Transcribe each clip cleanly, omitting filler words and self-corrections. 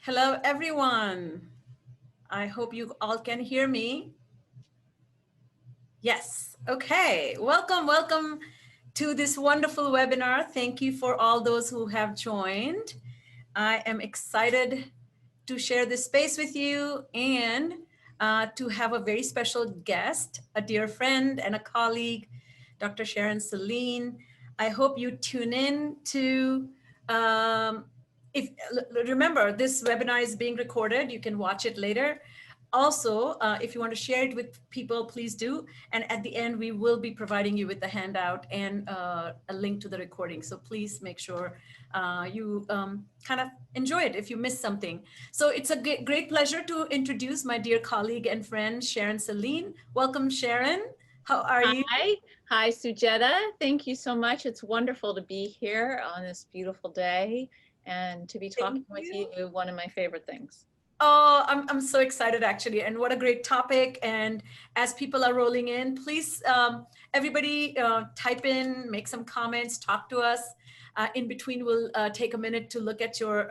Hello, everyone. I hope you all can hear me. Yes. Okay. Welcome to this wonderful webinar. Thank you for all those who have joined. I am excited to share this space with you and to have a very special guest, a dear friend and a colleague, Dr. Sharon Saline. I hope you tune in to, remember, this webinar is being recorded. You can watch it later. Also, if you want to share it with people, please do. And at the end, we will be providing you with the handout and a link to the recording. So please make sure you kind of enjoy it if you missed something. So it's a great pleasure to introduce my dear colleague and friend, Sharon Saline. Welcome, Sharon. How are you? Hi, Sucheta. Thank you so much. It's wonderful to be here on this beautiful day and to be talking with you, one of my favorite things. Oh, I'm so excited actually. And what a great topic. And as people are rolling in, please, everybody type in, make some comments, talk to us. In between, we'll take a minute to look at your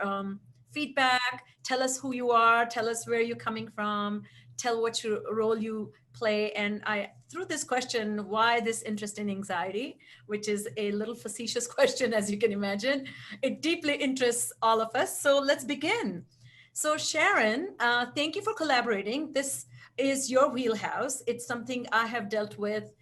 feedback. Tell us who you are, tell us where you're coming from, tell what your role you play. And I threw this question, why this interest in anxiety, which is a little facetious question, as you can imagine. It deeply interests all of us. So let's begin. So Sharon, thank you for collaborating. This is your wheelhouse. It's something I have dealt with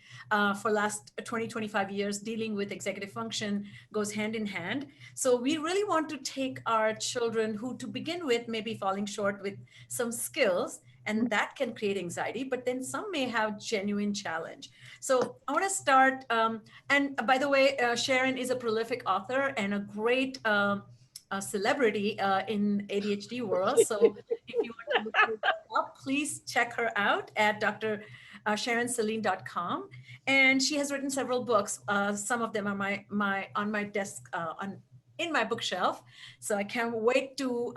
for last 20, 25 years. Dealing with executive function goes hand in hand. So we really want to take our children who to begin with may be falling short with some skills, and that can create anxiety, but then some may have genuine challenge. So I want to start, and by the way, Sharon is a prolific author and a great a celebrity in ADHD world. So if you want to look her up, please check her out at drsharonsaline.com. And she has written several books. Some of them are on my desk in my bookshelf. So I can't wait to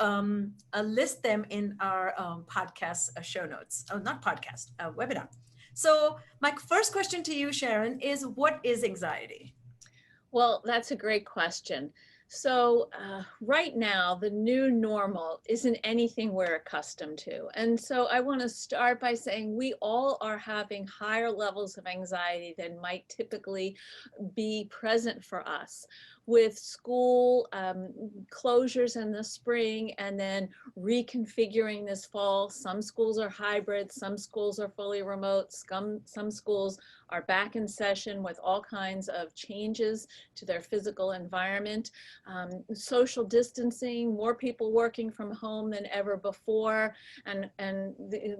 list them in our podcast show notes. Oh, not podcast, webinar. So my first question to you, Sharon, is what is anxiety? Well, that's a great question. So right now, the new normal isn't anything we're accustomed to. And so I want to start by saying we all are having higher levels of anxiety than might typically be present for us. With school closures in the spring and then reconfiguring this fall, some schools are hybrid, some schools are fully remote, some schools are back in session with all kinds of changes to their physical environment. Social distancing, more people working from home than ever before, and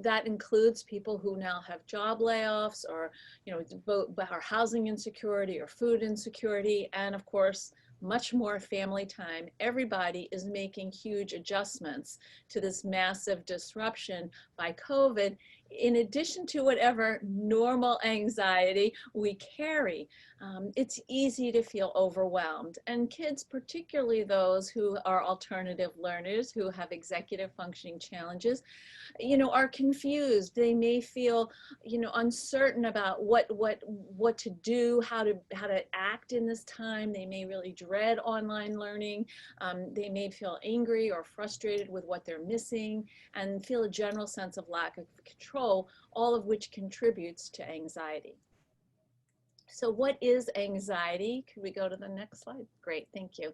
that includes people who now have job layoffs or our housing insecurity or food insecurity, and of course much more family time. Everybody is making huge adjustments to this massive disruption by COVID, in addition to whatever normal anxiety we carry. It's easy to feel overwhelmed, and kids, particularly those who are alternative learners, who have executive functioning challenges, are confused. They may feel, uncertain about what to do, how to act in this time. They may really dread online learning. They may feel angry or frustrated with what they're missing and feel a general sense of lack of control, all of which contributes to anxiety. So what is anxiety? Could we go to the next slide? Great, thank you.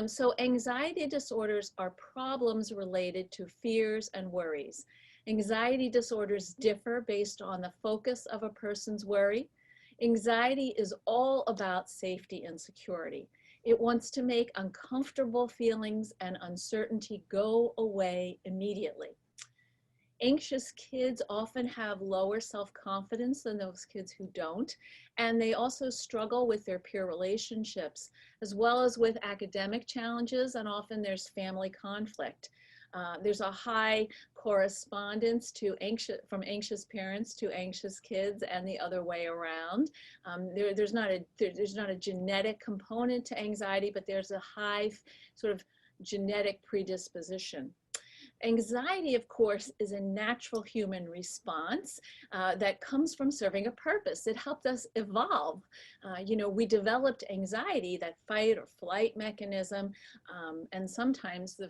So anxiety disorders are problems related to fears and worries. Anxiety disorders differ based on the focus of a person's worry. Anxiety is all about safety and security. It wants to make uncomfortable feelings and uncertainty go away immediately. Anxious kids often have lower self-confidence than those kids who don't, and they also struggle with their peer relationships, as well as with academic challenges, and often there's family conflict. There's a high correspondence from anxious parents to anxious kids, and the other way around. There's not a genetic component to anxiety, but there's a high sort of genetic predisposition. Anxiety, of course, is a natural human response that comes from serving a purpose. It helped us evolve. We developed anxiety, that fight or flight mechanism, and sometimes the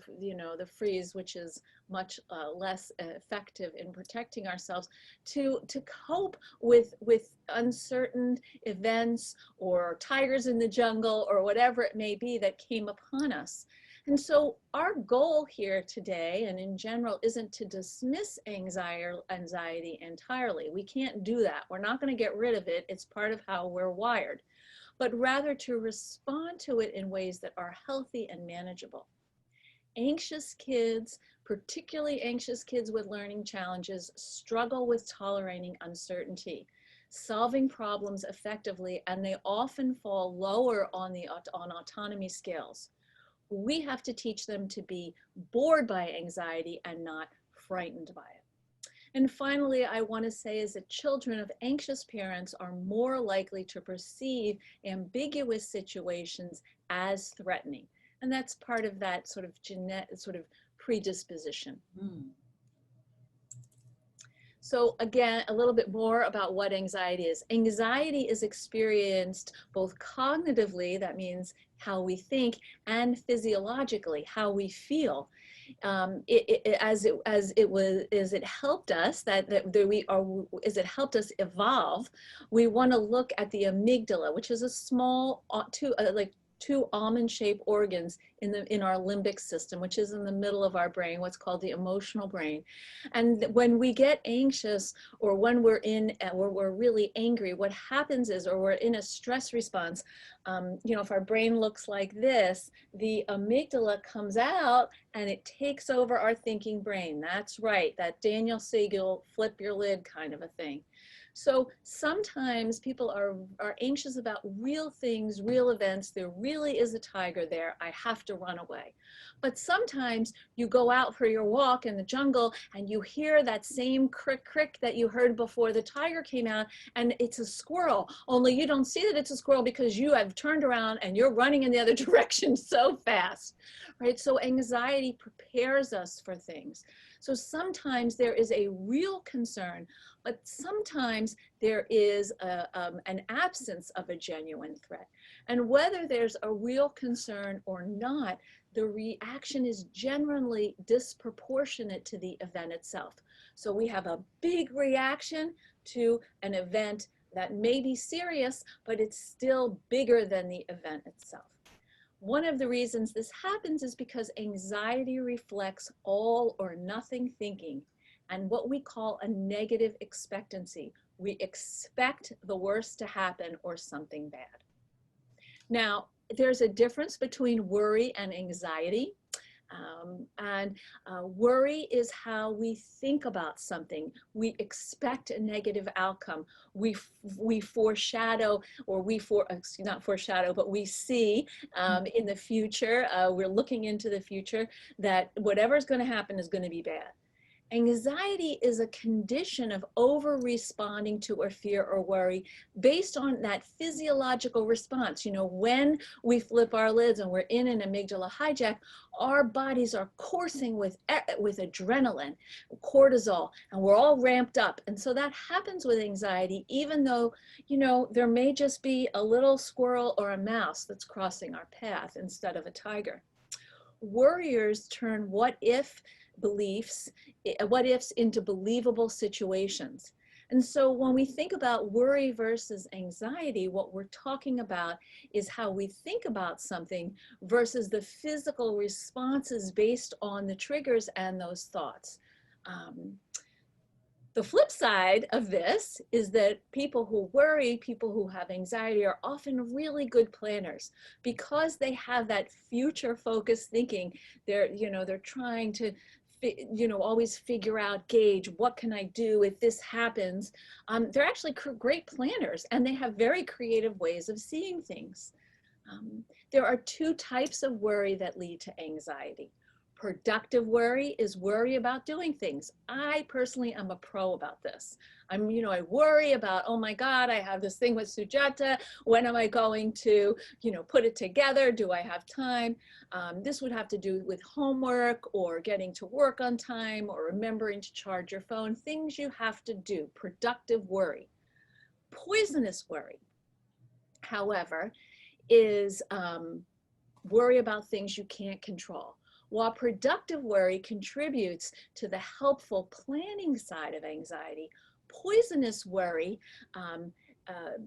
freeze, which is much less effective in protecting ourselves, to cope with uncertain events or tigers in the jungle or whatever it may be that came upon us. And so our goal here today and in general isn't to dismiss anxiety entirely. We can't do that. We're not going to get rid of it. It's part of how we're wired, but rather to respond to it in ways that are healthy and manageable. Anxious kids, particularly anxious kids with learning challenges, struggle with tolerating uncertainty, solving problems effectively, and they often fall lower on autonomy scales. We have to teach them to be bored by anxiety and not frightened by it. And finally, I want to say is that children of anxious parents are more likely to perceive ambiguous situations as threatening. And that's part of that sort of predisposition. So again, a little bit more about what anxiety is. Anxiety is experienced both cognitively, that means how we think, and physiologically, how we feel. As it helped us it helped us evolve. We want to look at the amygdala, which is a small two almond-shaped organs in our limbic system, which is in the middle of our brain, what's called the emotional brain. And when we get anxious or when we're really angry, what happens is, or we're in a stress response, if our brain looks like this, the amygdala comes out and it takes over our thinking brain. That's right, that Daniel Siegel flip your lid kind of a thing. So sometimes people are anxious about real things, real events. There really is a tiger there. I have to run away. But sometimes you go out for your walk in the jungle and you hear that same crick, crick that you heard before the tiger came out, and it's a squirrel. Only you don't see that it's a squirrel because you have turned around and you're running in the other direction so fast, right? So anxiety prepares us for things. So sometimes there is a real concern, but sometimes there is an absence of a genuine threat. And whether there's a real concern or not, the reaction is generally disproportionate to the event itself. So we have a big reaction to an event that may be serious, but it's still bigger than the event itself. One of the reasons this happens is because anxiety reflects all or nothing thinking and what we call a negative expectancy. We expect the worst to happen or something bad. Now, there's a difference between worry and anxiety. Worry is how we think about something. We expect a negative outcome. We foreshadow, or not foreshadow, but we see in the future, we're looking into the future that whatever's going to happen is going to be bad. Anxiety is a condition of over-responding to a fear or worry based on that physiological response. When we flip our lids and we're in an amygdala hijack, our bodies are coursing with adrenaline, cortisol, and we're all ramped up. And so that happens with anxiety, even though, there may just be a little squirrel or a mouse that's crossing our path instead of a tiger. Worriers turn what ifs into believable situations. And so when we think about worry versus anxiety, what we're talking about is how we think about something versus the physical responses based on the triggers and those thoughts. The flip side of this is that people who worry, people who have anxiety, are often really good planners because they have that future focused thinking. They're trying to always figure out, gauge, what can I do if this happens? They're actually great planners, and they have very creative ways of seeing things. There are two types of worry that lead to anxiety: Productive worry is worry about doing things. I personally am a pro about this. I worry about, oh my God, I have this thing with Sucheta. When am I going to, put it together? Do I have time? This would have to do with homework or getting to work on time or remembering to charge your phone, things you have to do, productive worry. Poisonous worry, however, is worry about things you can't control. While productive worry contributes to the helpful planning side of anxiety, poisonous worry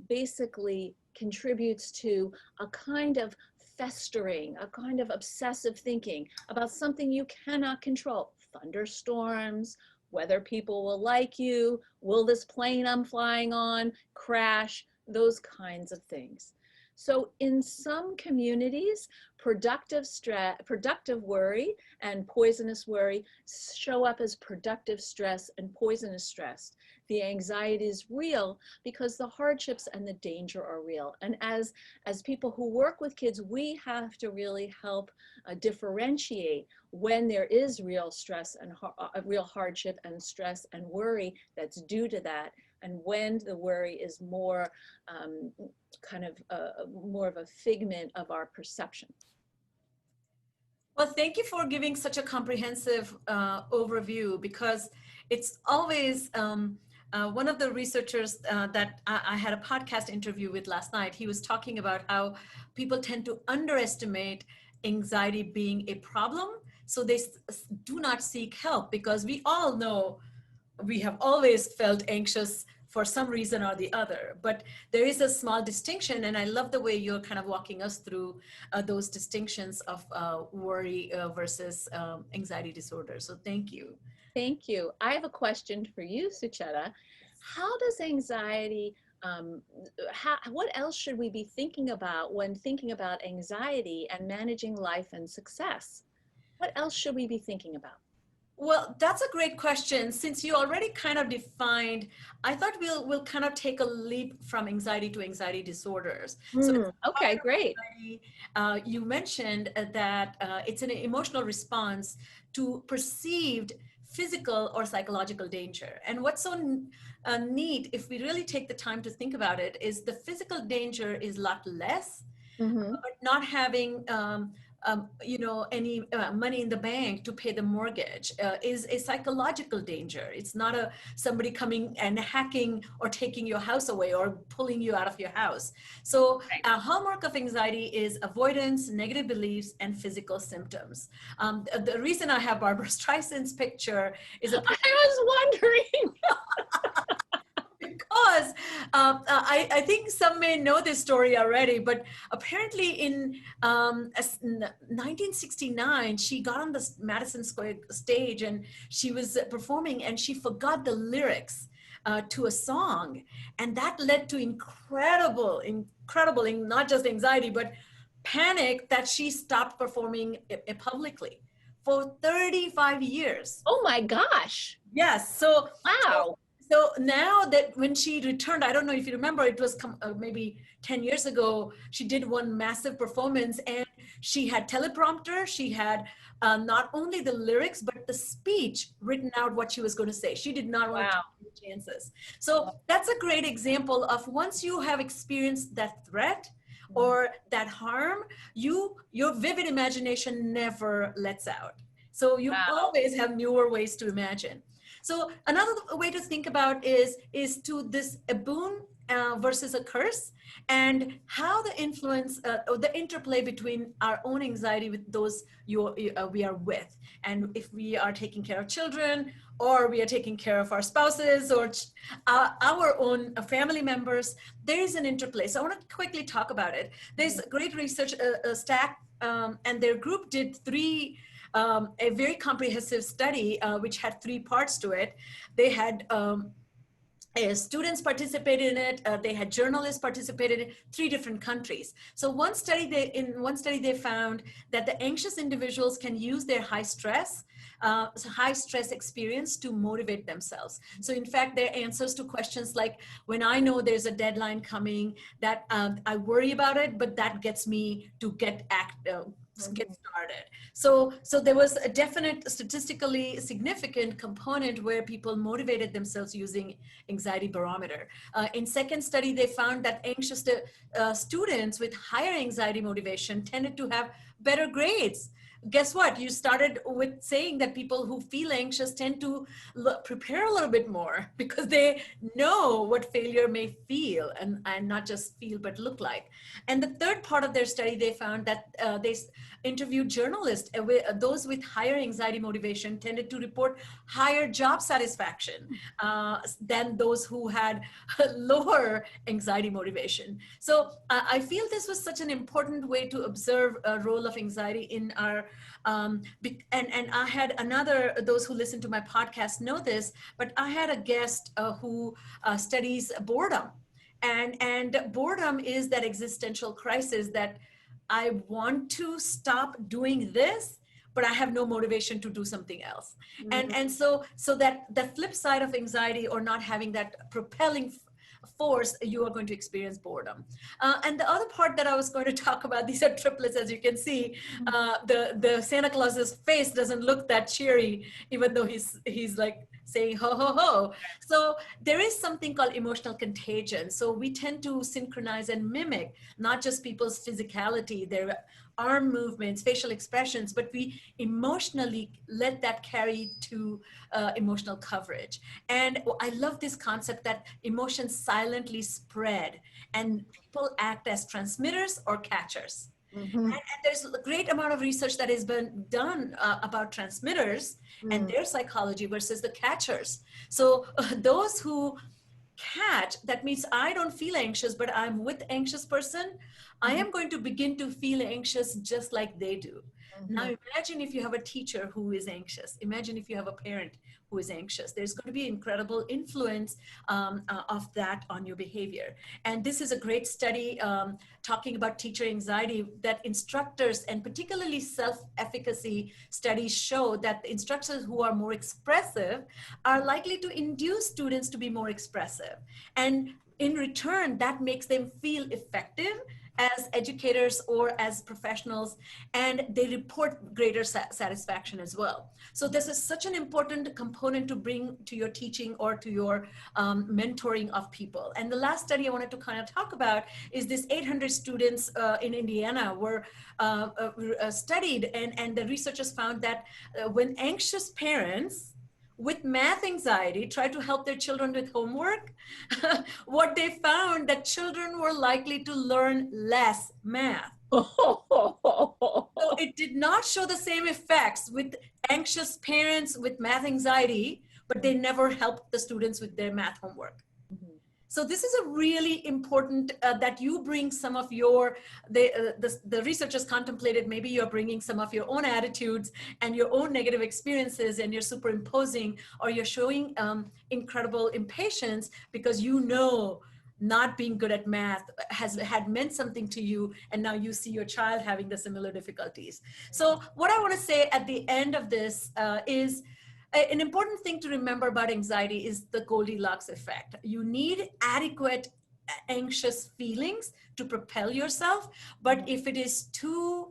basically contributes to a kind of festering, a kind of obsessive thinking about something you cannot control. Thunderstorms, whether people will like you, will this plane I'm flying on crash, those kinds of things. So in some communities, productive worry and poisonous worry show up as productive stress and poisonous stress. The anxiety is real because the hardships and the danger are real. And as people who work with kids, we have to really help differentiate when there is real stress and real hardship and stress and worry that's due to that, and when the worry is more more of a figment of our perception. Well, thank you for giving such a comprehensive overview, because it's always one of the researchers that I had a podcast interview with last night. He was talking about how people tend to underestimate anxiety being a problem. So they do not seek help, because we all know we have always felt anxious for some reason or the other, but there is a small distinction, and I love the way you're kind of walking us through those distinctions of worry versus anxiety disorder. So thank you. Thank you. I have a question for you, Sucheta. How does anxiety, what else should we be thinking about when thinking about anxiety and managing life and success? What else should we be thinking about? Well, that's a great question. Since you already kind of defined, I thought we'll kind of take a leap from anxiety to anxiety disorders. So okay, great. Anxiety, you mentioned that it's an emotional response to perceived physical or psychological danger. And what's so neat, if we really take the time to think about it, is the physical danger is a lot less, but not having any money in the bank to pay the mortgage is a psychological danger. It's not somebody coming and hacking or taking your house away or pulling you out of your house. So a hallmark of anxiety is avoidance, negative beliefs, and physical symptoms. The reason I have Barbara Streisand's picture is I was wondering. Because I think some may know this story already, but apparently in 1969, she got on the Madison Square stage and she was performing, and she forgot the lyrics to a song. And that led to incredible, not just anxiety, but panic, that she stopped performing publicly for 35 years. Oh my gosh. Yes. So, wow. So now that when she returned, I don't know if you remember, it was maybe 10 years ago, she did one massive performance, and she had teleprompter. She had not only the lyrics, but the speech written out what she was going to say. She did not want to take chances. So that's a great example of, once you have experienced that threat or that harm, your vivid imagination never lets out. So you always have newer ways to imagine. So another way to think about is to this a boon versus a curse, and how the influence or the interplay between our own anxiety with those we are with, and if we are taking care of children, or we are taking care of our spouses, or our own family members, there is an interplay. So I want to quickly talk about it. There's great research, Stack and their group did a very comprehensive study, which had 3 parts to it. They had students participated in it. They had journalists participated in 3 different countries. So in one study they found that the anxious individuals can use their high stress experience to motivate themselves. So in fact, their answers to questions like, when I know there's a deadline coming, that I worry about it, but that gets me to get started. So there was a definite statistically significant component where people motivated themselves using anxiety barometer. In second study, they found that anxious students with higher anxiety motivation tended to have better grades. Guess what? You started with saying that people who feel anxious tend to prepare a little bit more because they know what failure may feel and not just feel but look like. And the third part of their study, they found that they interviewed journalists. Those with higher anxiety motivation tended to report higher job satisfaction than those who had lower anxiety motivation. So I feel this was such an important way to observe a role of anxiety in our and I had another, those who listen to my podcast know this, but I had a guest who studies boredom. And boredom is that existential crisis that I want to stop doing this, but I have no motivation to do something else. And so that the flip side of anxiety or not having that propelling force, you are going to experience boredom. And the other part that I was going to talk about, these are triplets, as you can see. The Santa Claus's face doesn't look that cheery, even though he's like saying ho ho ho. So there is something called emotional contagion. So we tend to synchronize and mimic not just people's physicality, their arm movements, facial expressions, but we emotionally let that carry to emotional coverage. And I love this concept that emotions silently spread and people act as transmitters or catchers. And there's a great amount of research that has been done about transmitters and their psychology versus the catchers. So those who catch, that means I don't feel anxious, but I'm with anxious person, I am going to begin to feel anxious just like they do. Now imagine if you have a teacher who is anxious. Imagine if you have a parent who is anxious. There's going to be incredible influence of that on your behavior. And this is a great study talking about teacher anxiety, that instructors, and particularly self-efficacy studies, show that the instructors who are more expressive are likely to induce students to be more expressive. And in return, that makes them feel effective as educators or as professionals, and they report greater satisfaction as well. So this is such an important component to bring to your teaching or to your mentoring of people. And the last study I wanted to kind of talk about is this 800 students in Indiana were studied, and the researchers found that when anxious parents with math anxiety try to help their children with homework, what they found that children were likely to learn less math. So it did not show the same effects with anxious parents with math anxiety, but they never helped the students with their math homework. So this is a really important that you bring some of your, the researchers contemplated maybe you're bringing some of your own attitudes and your own negative experiences, and you're superimposing, or you're showing incredible impatience because you know not being good at math had meant something to you, and now you see your child having the similar difficulties. So what I want to say at the end of this is, an important thing to remember about anxiety is the Goldilocks effect. You need adequate anxious feelings to propel yourself, but if it is too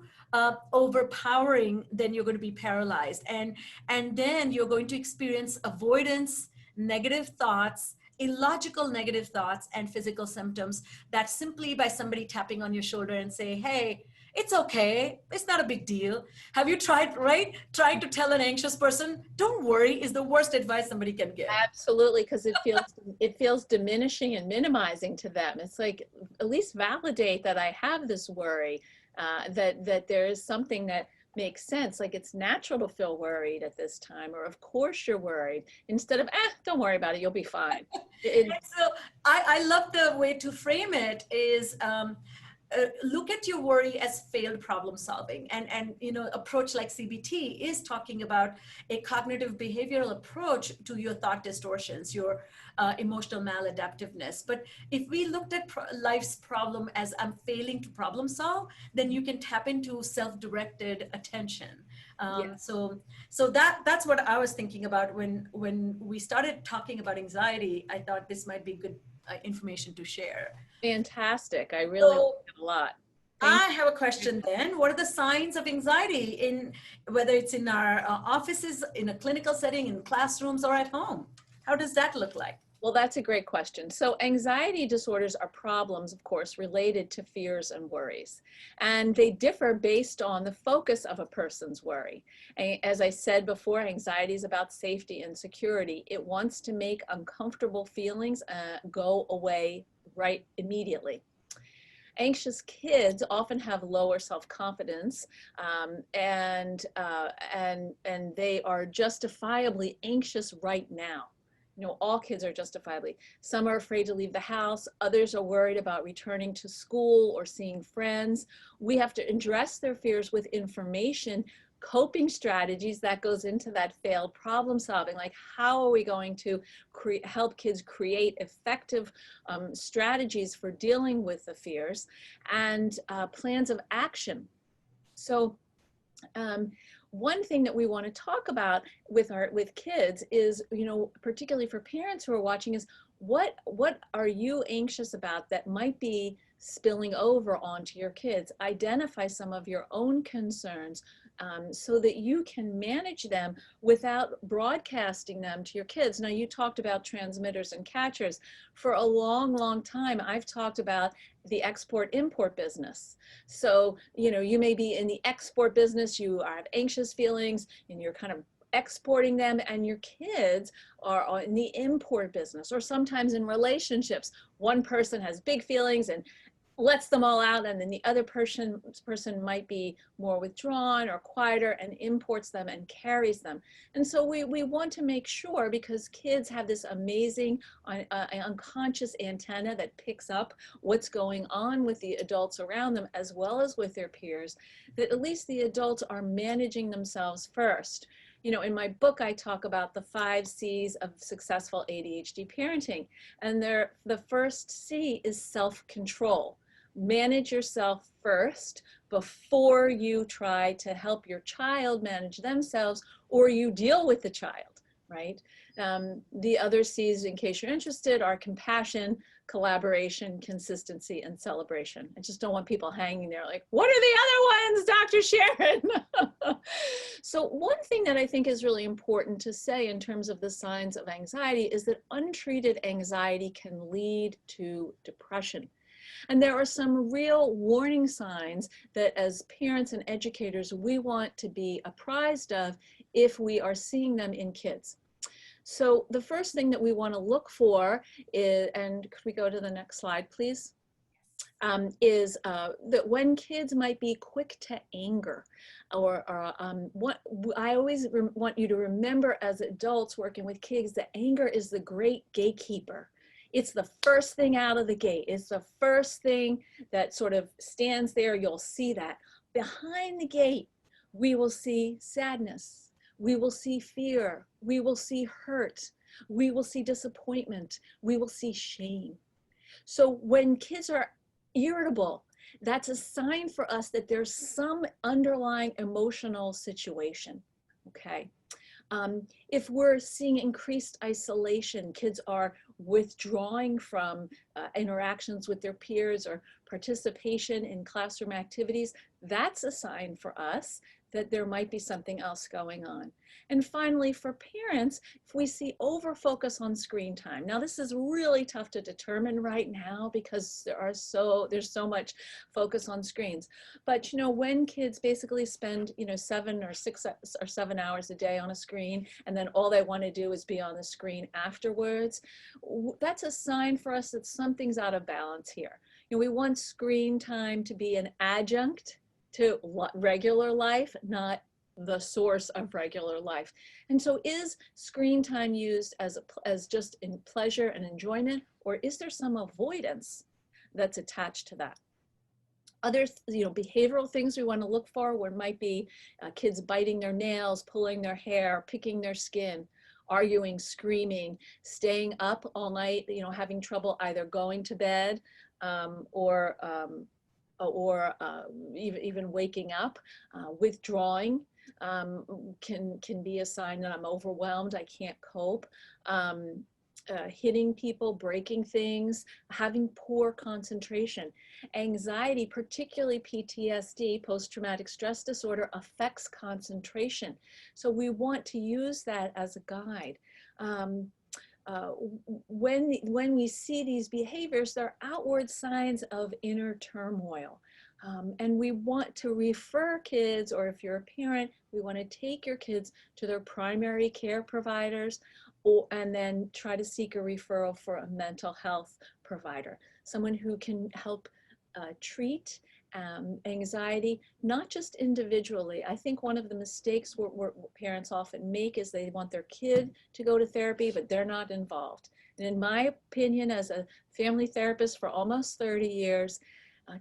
overpowering, then you're going to be paralyzed, and then you're going to experience avoidance, negative thoughts, illogical negative thoughts, and physical symptoms that simply by somebody tapping on your shoulder and say, hey, it's okay, it's not a big deal. Have you tried, right? Trying to tell an anxious person, don't worry, is the worst advice somebody can give. Absolutely, because it feels diminishing and minimizing to them. It's like, at least validate that I have this worry, that there is something that makes sense. Like, it's natural to feel worried at this time, or of course you're worried, instead of, don't worry about it, you'll be fine. So I love the way to frame it is, look at your worry as failed problem solving, and you know, approach like CBT is talking about a cognitive behavioral approach to your thought distortions, your emotional maladaptiveness. But if we looked at life's problem as I'm failing to problem solve, then you can tap into self-directed attention. Yes. So that's what I was thinking about when we started talking about anxiety. I thought this might be good information to share. Fantastic. I really like it a lot. I have a question then. What are the signs of anxiety in whether it's in our offices, in a clinical setting, in classrooms, or at home? How does that look like? Well, that's a great question. So anxiety disorders are problems, of course, related to fears and worries. And they differ based on the focus of a person's worry. As I said before, anxiety is about safety and security. It wants to make uncomfortable feelings go away right immediately. Anxious kids often have lower self-confidence, and they are justifiably anxious right now. You know, all kids are justifiably. Some are afraid to leave the house. Others are worried about returning to school or seeing friends. We have to address their fears with information, coping strategies that goes into that failed problem solving. Like, how are we going to help kids create effective strategies for dealing with the fears, and plans of action. So one thing that we want to talk about with kids is, you know, particularly for parents who are watching, is what are you anxious about that might be spilling over onto your kids? Identify some of your own concerns, so that you can manage them without broadcasting them to your kids. Now, you talked about transmitters and catchers. For a long, long time, I've talked about the export-import business. So, you know, you may be in the export business, you have anxious feelings, and you're kind of exporting them, and your kids are in the import business. Or sometimes in relationships, one person has big feelings and lets them all out, and then the other person might be more withdrawn or quieter and imports them and carries them. And so we want to make sure, because kids have this amazing unconscious antenna that picks up what's going on with the adults around them as well as with their peers, that at least the adults are managing themselves first. You know, in my book, I talk about the 5 C's of successful ADHD parenting. And the first C is self-control. Manage yourself first before you try to help your child manage themselves, or you deal with the child, right? The other C's, in case you're interested, are compassion, collaboration, consistency, and celebration. I just don't want people hanging there like, what are the other ones, Dr. Sharon? So one thing that I think is really important to say in terms of the signs of anxiety is that untreated anxiety can lead to depression. And there are some real warning signs that as parents and educators, we want to be apprised of if we are seeing them in kids. So the first thing that we want to look for is, and could we go to the next slide, please? Is that when kids might be quick to anger, or what I always want you to remember as adults working with kids, that anger is the great gatekeeper. It's the first thing out of the gate. It's the first thing that sort of stands there. You'll see that. Behind the gate, we will see sadness. We will see fear. We will see hurt. We will see disappointment. We will see shame. So when kids are irritable, that's a sign for us that there's some underlying emotional situation, okay? If we're seeing increased isolation, kids are withdrawing from interactions with their peers or participation in classroom activities, that's a sign for us that there might be something else going on. And finally, for parents, if we see over focus on screen time. Now, this is really tough to determine right now because there's so much focus on screens. But you know, when kids basically spend 7 or 6 or 7 hours a day on a screen, and then all they want to do is be on the screen afterwards, that's a sign for us that something's out of balance here. You know, we want screen time to be an adjunct to regular life, not the source of regular life. And so is screen time used as just in pleasure and enjoyment, or is there some avoidance that's attached to that? Other behavioral things we want to look for might be kids biting their nails, pulling their hair, picking their skin, arguing, screaming, staying up all night, having trouble either going to bed or even waking up. Withdrawing can be a sign that I'm overwhelmed, I can't cope. hitting people, breaking things, having poor concentration. Anxiety, particularly PTSD, post-traumatic stress disorder, affects concentration. So we want to use that as a guide. When we see these behaviors, they're outward signs of inner turmoil. And we want to refer kids, or if you're a parent, we want to take your kids to their primary care providers, and then try to seek a referral for a mental health provider, someone who can help treat anxiety, not just individually. I think one of the mistakes parents often make is they want their kid to go to therapy, but they're not involved. And in my opinion, as a family therapist for almost 30 years,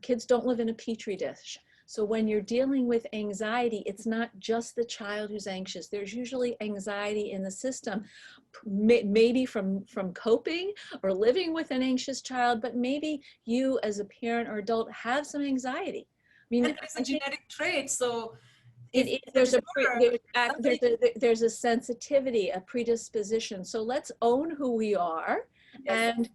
kids don't live in a petri dish. So when you're dealing with anxiety, it's not just the child who's anxious. There's usually anxiety in the system, maybe from coping or living with an anxious child, but maybe you as a parent or adult have some anxiety. I mean, and it's a genetic trait, so there's a sensitivity, a predisposition. So let's own who we are. Yes. And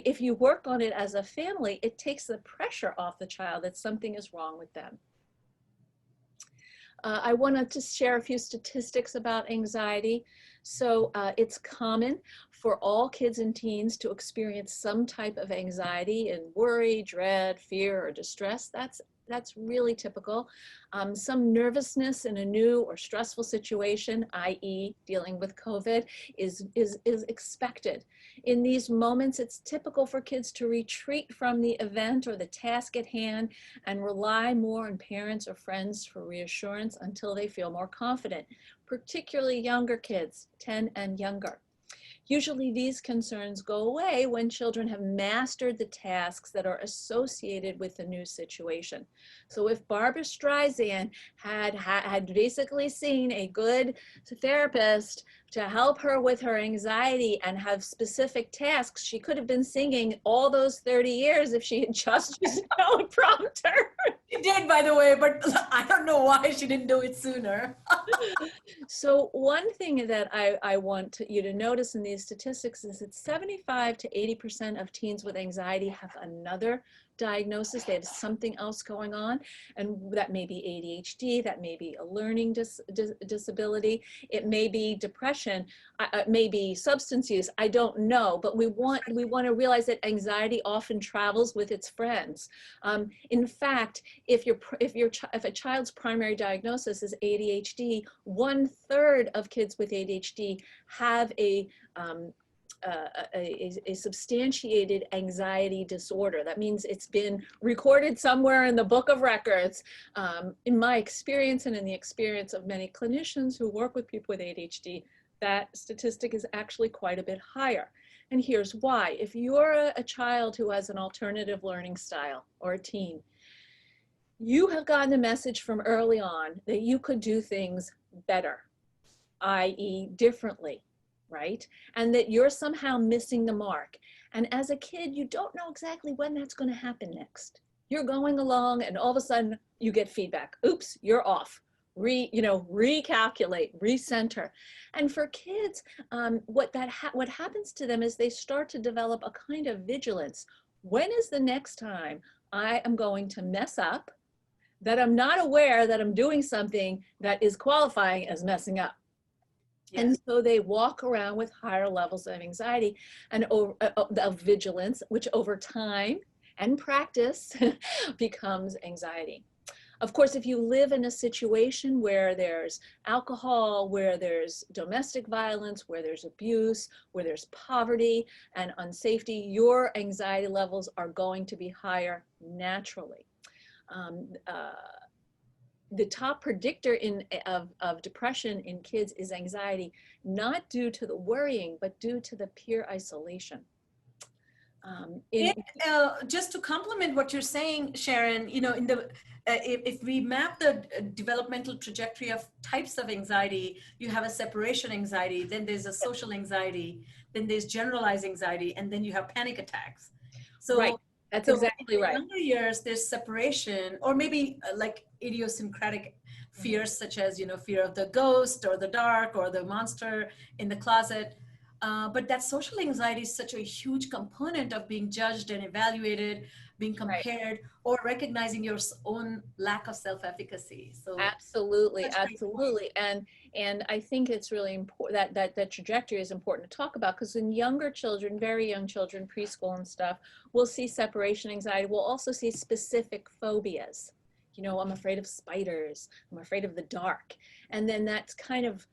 if you work on it as a family, it takes the pressure off the child that something is wrong with them. I wanted to share a few statistics about anxiety. So it's common for all kids and teens to experience some type of anxiety and worry, dread, fear, or distress. That's really typical. Some nervousness in a new or stressful situation, i.e. dealing with COVID, is expected. In these moments, it's typical for kids to retreat from the event or the task at hand and rely more on parents or friends for reassurance until they feel more confident, particularly younger kids, 10 and younger. Usually these concerns go away when children have mastered the tasks that are associated with the new situation. So if Barbara Streisand had basically seen a good therapist to help her with her anxiety and have specific tasks, she could have been singing all those 30 years if she had just used a teleprompter. She did, by the way, but I don't know why she didn't do it sooner. So one thing that I want you to notice in these statistics is that 75 to 80% of teens with anxiety have another diagnosis. They have something else going on, and that may be ADHD, that may be a learning disability, it may be depression, it may be substance use, I don't know, but we want to realize that anxiety often travels with its friends. In fact, if a child's primary diagnosis is ADHD, 1/3 of kids with ADHD have a substantiated anxiety disorder. That means it's been recorded somewhere in the book of records. In my experience and in the experience of many clinicians who work with people with ADHD, that statistic is actually quite a bit higher. And here's why. If you're a child who has an alternative learning style or a teen, you have gotten a message from early on that you could do things better, i.e. differently, right? And that you're somehow missing the mark. And as a kid, you don't know exactly when that's going to happen next. You're going along and all of a sudden you get feedback. Oops, you're off. Recalculate, recenter. And for kids, what happens to them is they start to develop a kind of vigilance. When is the next time I am going to mess up that I'm not aware that I'm doing something that is qualifying as messing up? Yes. And so they walk around with higher levels of anxiety and of vigilance, which over time and practice becomes anxiety. Of course, if you live in a situation where there's alcohol, where there's domestic violence, where there's abuse, where there's poverty and unsafety, your anxiety levels are going to be higher naturally. The top predictor of depression in kids is anxiety, not due to the worrying, but due to the peer isolation. Just to complement what you're saying, Sharon, if we map the developmental trajectory of types of anxiety, you have a separation anxiety, then there's a social anxiety, then there's generalized anxiety, and then you have panic attacks. So right. That's exactly right. In younger years, there's separation, or maybe like idiosyncratic fears, such as, fear of the ghost or the dark or the monster in the closet. But that social anxiety is such a huge component of being judged and evaluated, being Right. compared, or recognizing your own lack of self-efficacy. So Absolutely, such a great point. absolutely. And I think it's really important that trajectory is important to talk about, because in younger children, very young children, preschool and stuff, we'll see separation anxiety. We'll also see specific phobias. You know, I'm afraid of spiders, I'm afraid of the dark. And then that's kind of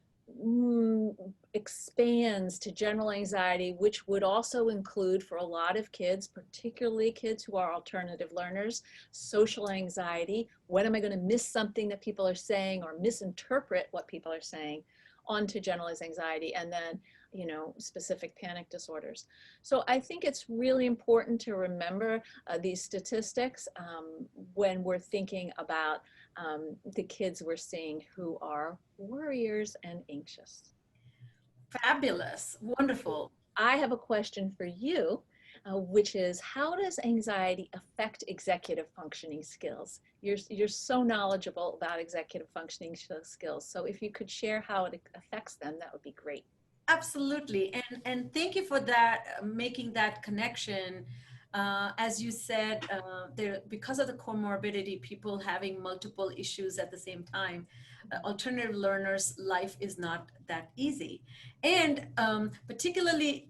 expands to general anxiety, which would also include, for a lot of kids, particularly kids who are alternative learners, social anxiety. When am I going to miss something that people are saying, or misinterpret what people are saying, onto generalized anxiety, and then, you know, specific panic disorders. So I think it's really important to remember these statistics when we're thinking about the kids we're seeing who are worriers and anxious. Fabulous. Wonderful. I have a question for you, which is, how does anxiety affect executive functioning skills? You're so knowledgeable about executive functioning skills. So if you could share how it affects them, that would be great. Absolutely. And thank you for that, making that connection. As you said, because of the comorbidity, people having multiple issues at the same time, alternative learners' life is not that easy. And particularly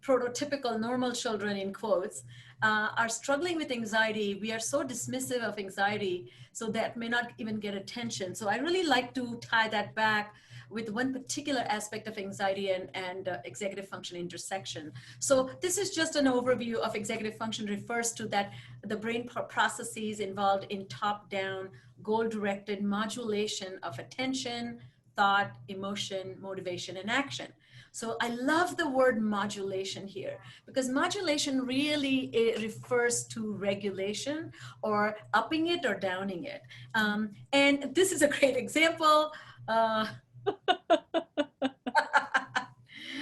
prototypical normal children, in quotes, are struggling with anxiety. We are so dismissive of anxiety, so that may not even get attention. So I really like to tie that back with one particular aspect of anxiety and executive function intersection. So this is just an overview of executive function. Refers to that the brain processes involved in top-down, goal-directed modulation of attention, thought, emotion, motivation, and action. So I love the word modulation here, because modulation really refers to regulation, or upping it or downing it. And this is a great example.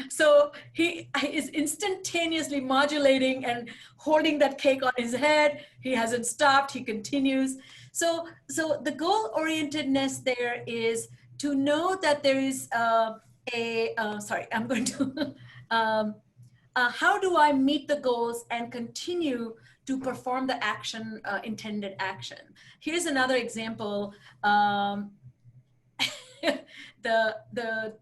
So he is instantaneously modulating and holding that cake on his head. He hasn't stopped. He continues. So the goal orientedness there is to know that there is sorry, I'm going to, how do I meet the goals and continue to perform the action, intended action? Here's another example. The, the,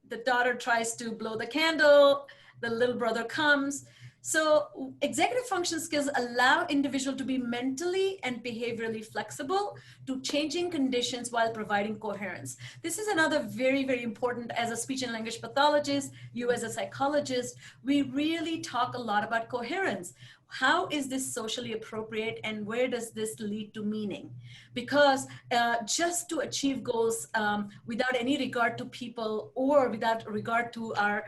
the daughter tries to blow the candle, the little brother comes. So executive function skills allow individual to be mentally and behaviorally flexible to changing conditions while providing coherence. This is another very, very important. As a speech and language pathologist, you as a psychologist, we really talk a lot about coherence. How is this socially appropriate, and where does this lead to meaning? Because just to achieve goals without any regard to people or without regard to our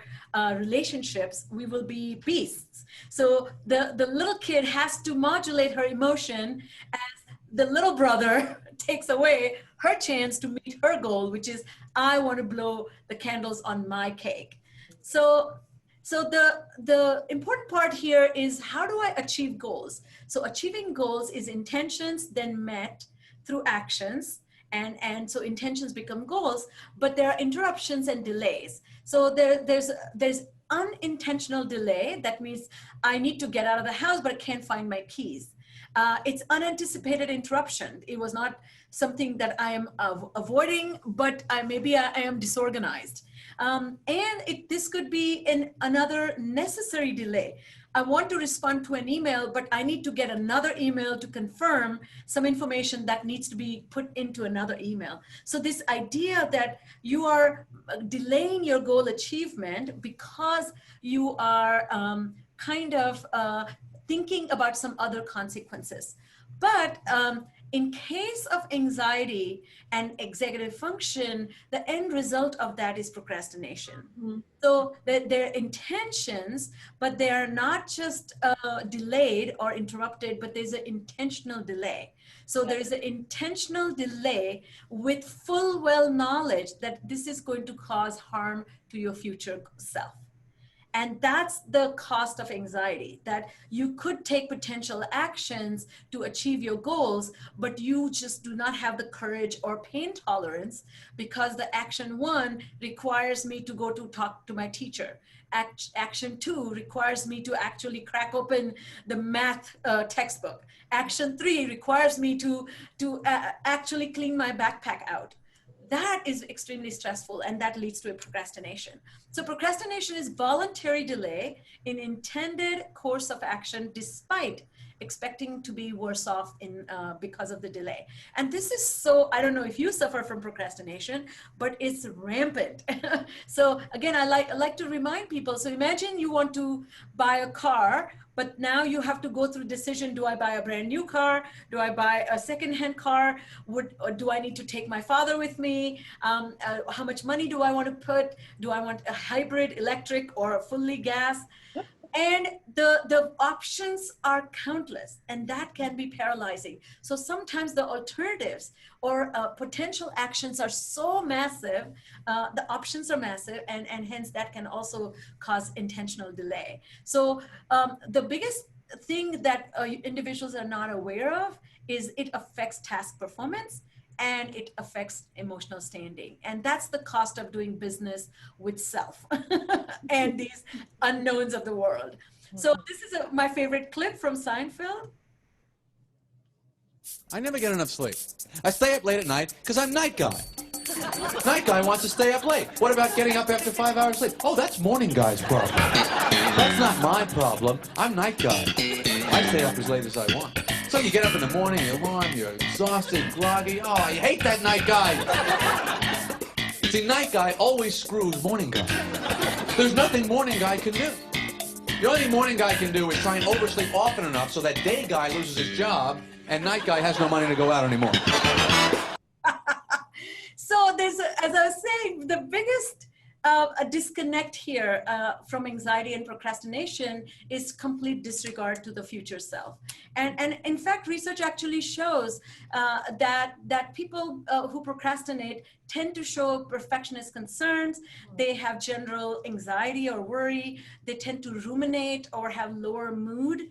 relationships, we will be beasts. So the little kid has to modulate her emotion as the little brother takes away her chance to meet her goal, which is, I want to blow the candles on my cake. So the important part here is, how do I achieve goals? So achieving goals is intentions then met through actions, and so intentions become goals, but there are interruptions and delays. So there's unintentional delay. That means I need to get out of the house, but I can't find my keys. It's unanticipated interruption. It was not something that I am avoiding, but maybe I am disorganized. And this could be another necessary delay. I want to respond to an email, but I need to get another email to confirm some information that needs to be put into another email. So this idea that you are delaying your goal achievement because you are kind of thinking about some other consequences. But in case of anxiety and executive function, the end result of that is procrastination. Mm-hmm. So they're intentions, but they are not just delayed or interrupted, but there's an intentional delay. So there is an intentional delay with full well knowledge that this is going to cause harm to your future self. And that's the cost of anxiety, that you could take potential actions to achieve your goals, but you just do not have the courage or pain tolerance because the action 1 requires me to go to talk to my teacher. Action 2 requires me to actually crack open the math textbook. Action 3 requires me to actually clean my backpack out. That is extremely stressful, and that leads to a procrastination. So procrastination is voluntary delay in intended course of action despite expecting to be worse off because of the delay. And this is so, I don't know if you suffer from procrastination, but it's rampant. So again, I like to remind people, so imagine you want to buy a car, but now you have to go through decision, do I buy a brand new car? Do I buy a secondhand car? Or do I need to take my father with me? How much money do I want to put? Do I want a hybrid, electric, or a fully gas? And the options are countless, and that can be paralyzing. So sometimes the alternatives or potential actions are so massive, the options are massive, and hence that can also cause intentional delay. So the biggest thing that individuals are not aware of is it affects task performance, and it affects emotional standing. And that's the cost of doing business with self and these unknowns of the world. So this is my favorite clip from Seinfeld. I never get enough sleep. I stay up late at night because I'm night guy. Night guy wants to stay up late. What about getting up after 5 hours sleep? Oh, that's morning guy's problem. That's not my problem. I'm night guy. I stay up as late as I want. So you get up in the morning, you're warm, you're exhausted, groggy. Oh, I hate that night guy. See, night guy always screws morning guy. There's nothing morning guy can do. The only thing morning guy can do is try and oversleep often enough so that day guy loses his job and night guy has no money to go out anymore. So there's, as I was saying, the biggest a disconnect here from anxiety and procrastination is complete disregard to the future self. And in fact, research actually shows that people who procrastinate tend to show perfectionist concerns. They have general anxiety or worry. They tend to ruminate or have lower mood,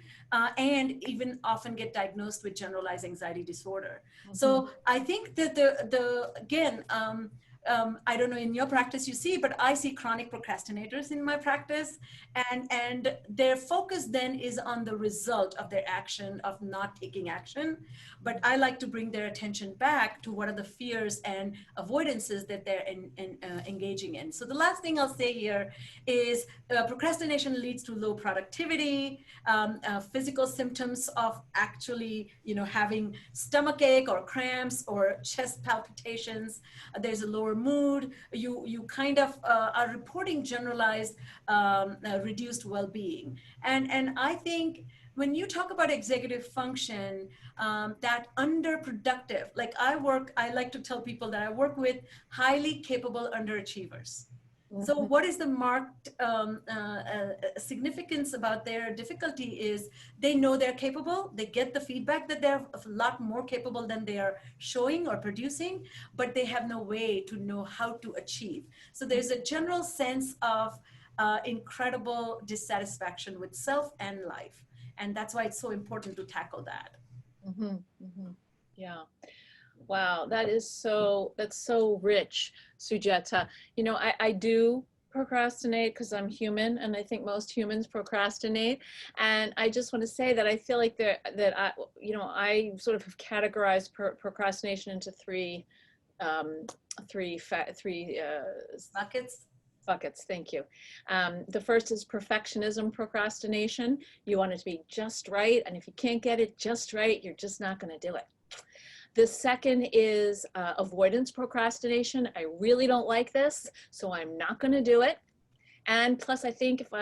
and even often get diagnosed with generalized anxiety disorder. Mm-hmm. So I think that again, I don't know in your practice you see, but I see chronic procrastinators in my practice, and their focus then is on the result of their action of not taking action. But I like to bring their attention back to what are the fears and avoidances that they're engaging in. So the last thing I'll say here is procrastination leads to low productivity, physical symptoms of actually, having stomachache or cramps or chest palpitations. There's a lower mood. You kind of are reporting generalized reduced well-being. And I think when you talk about executive function, that underproductive, like I like to tell people that I work with highly capable underachievers. Mm-hmm. So what is the marked significance about their difficulty is they know they're capable, they get the feedback that they're a lot more capable than they are showing or producing, but they have no way to know how to achieve. So there's a general sense of incredible dissatisfaction with self and life. And that's why it's so important to tackle that. Mm-hmm, mm-hmm. Yeah. Wow, that's so rich, Sucheta. I do procrastinate because I'm human, and I think most humans procrastinate. And I just want to say that I feel like I sort of have categorized procrastination into three buckets. Thank you. The first is perfectionism procrastination. You want it to be just right, and if you can't get it just right, you're just not going to do it. The second is avoidance procrastination. I really don't like this, so I'm not going to do it. And plus, I think if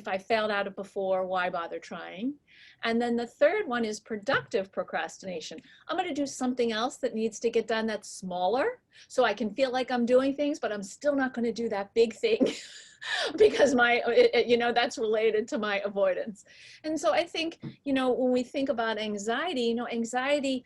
I failed at it before, why bother trying? And then the third one is productive procrastination. I'm going to do something else that needs to get done that's smaller, so I can feel like I'm doing things, but I'm still not going to do that big thing because that's related to my avoidance. And so I think, when we think about anxiety, anxiety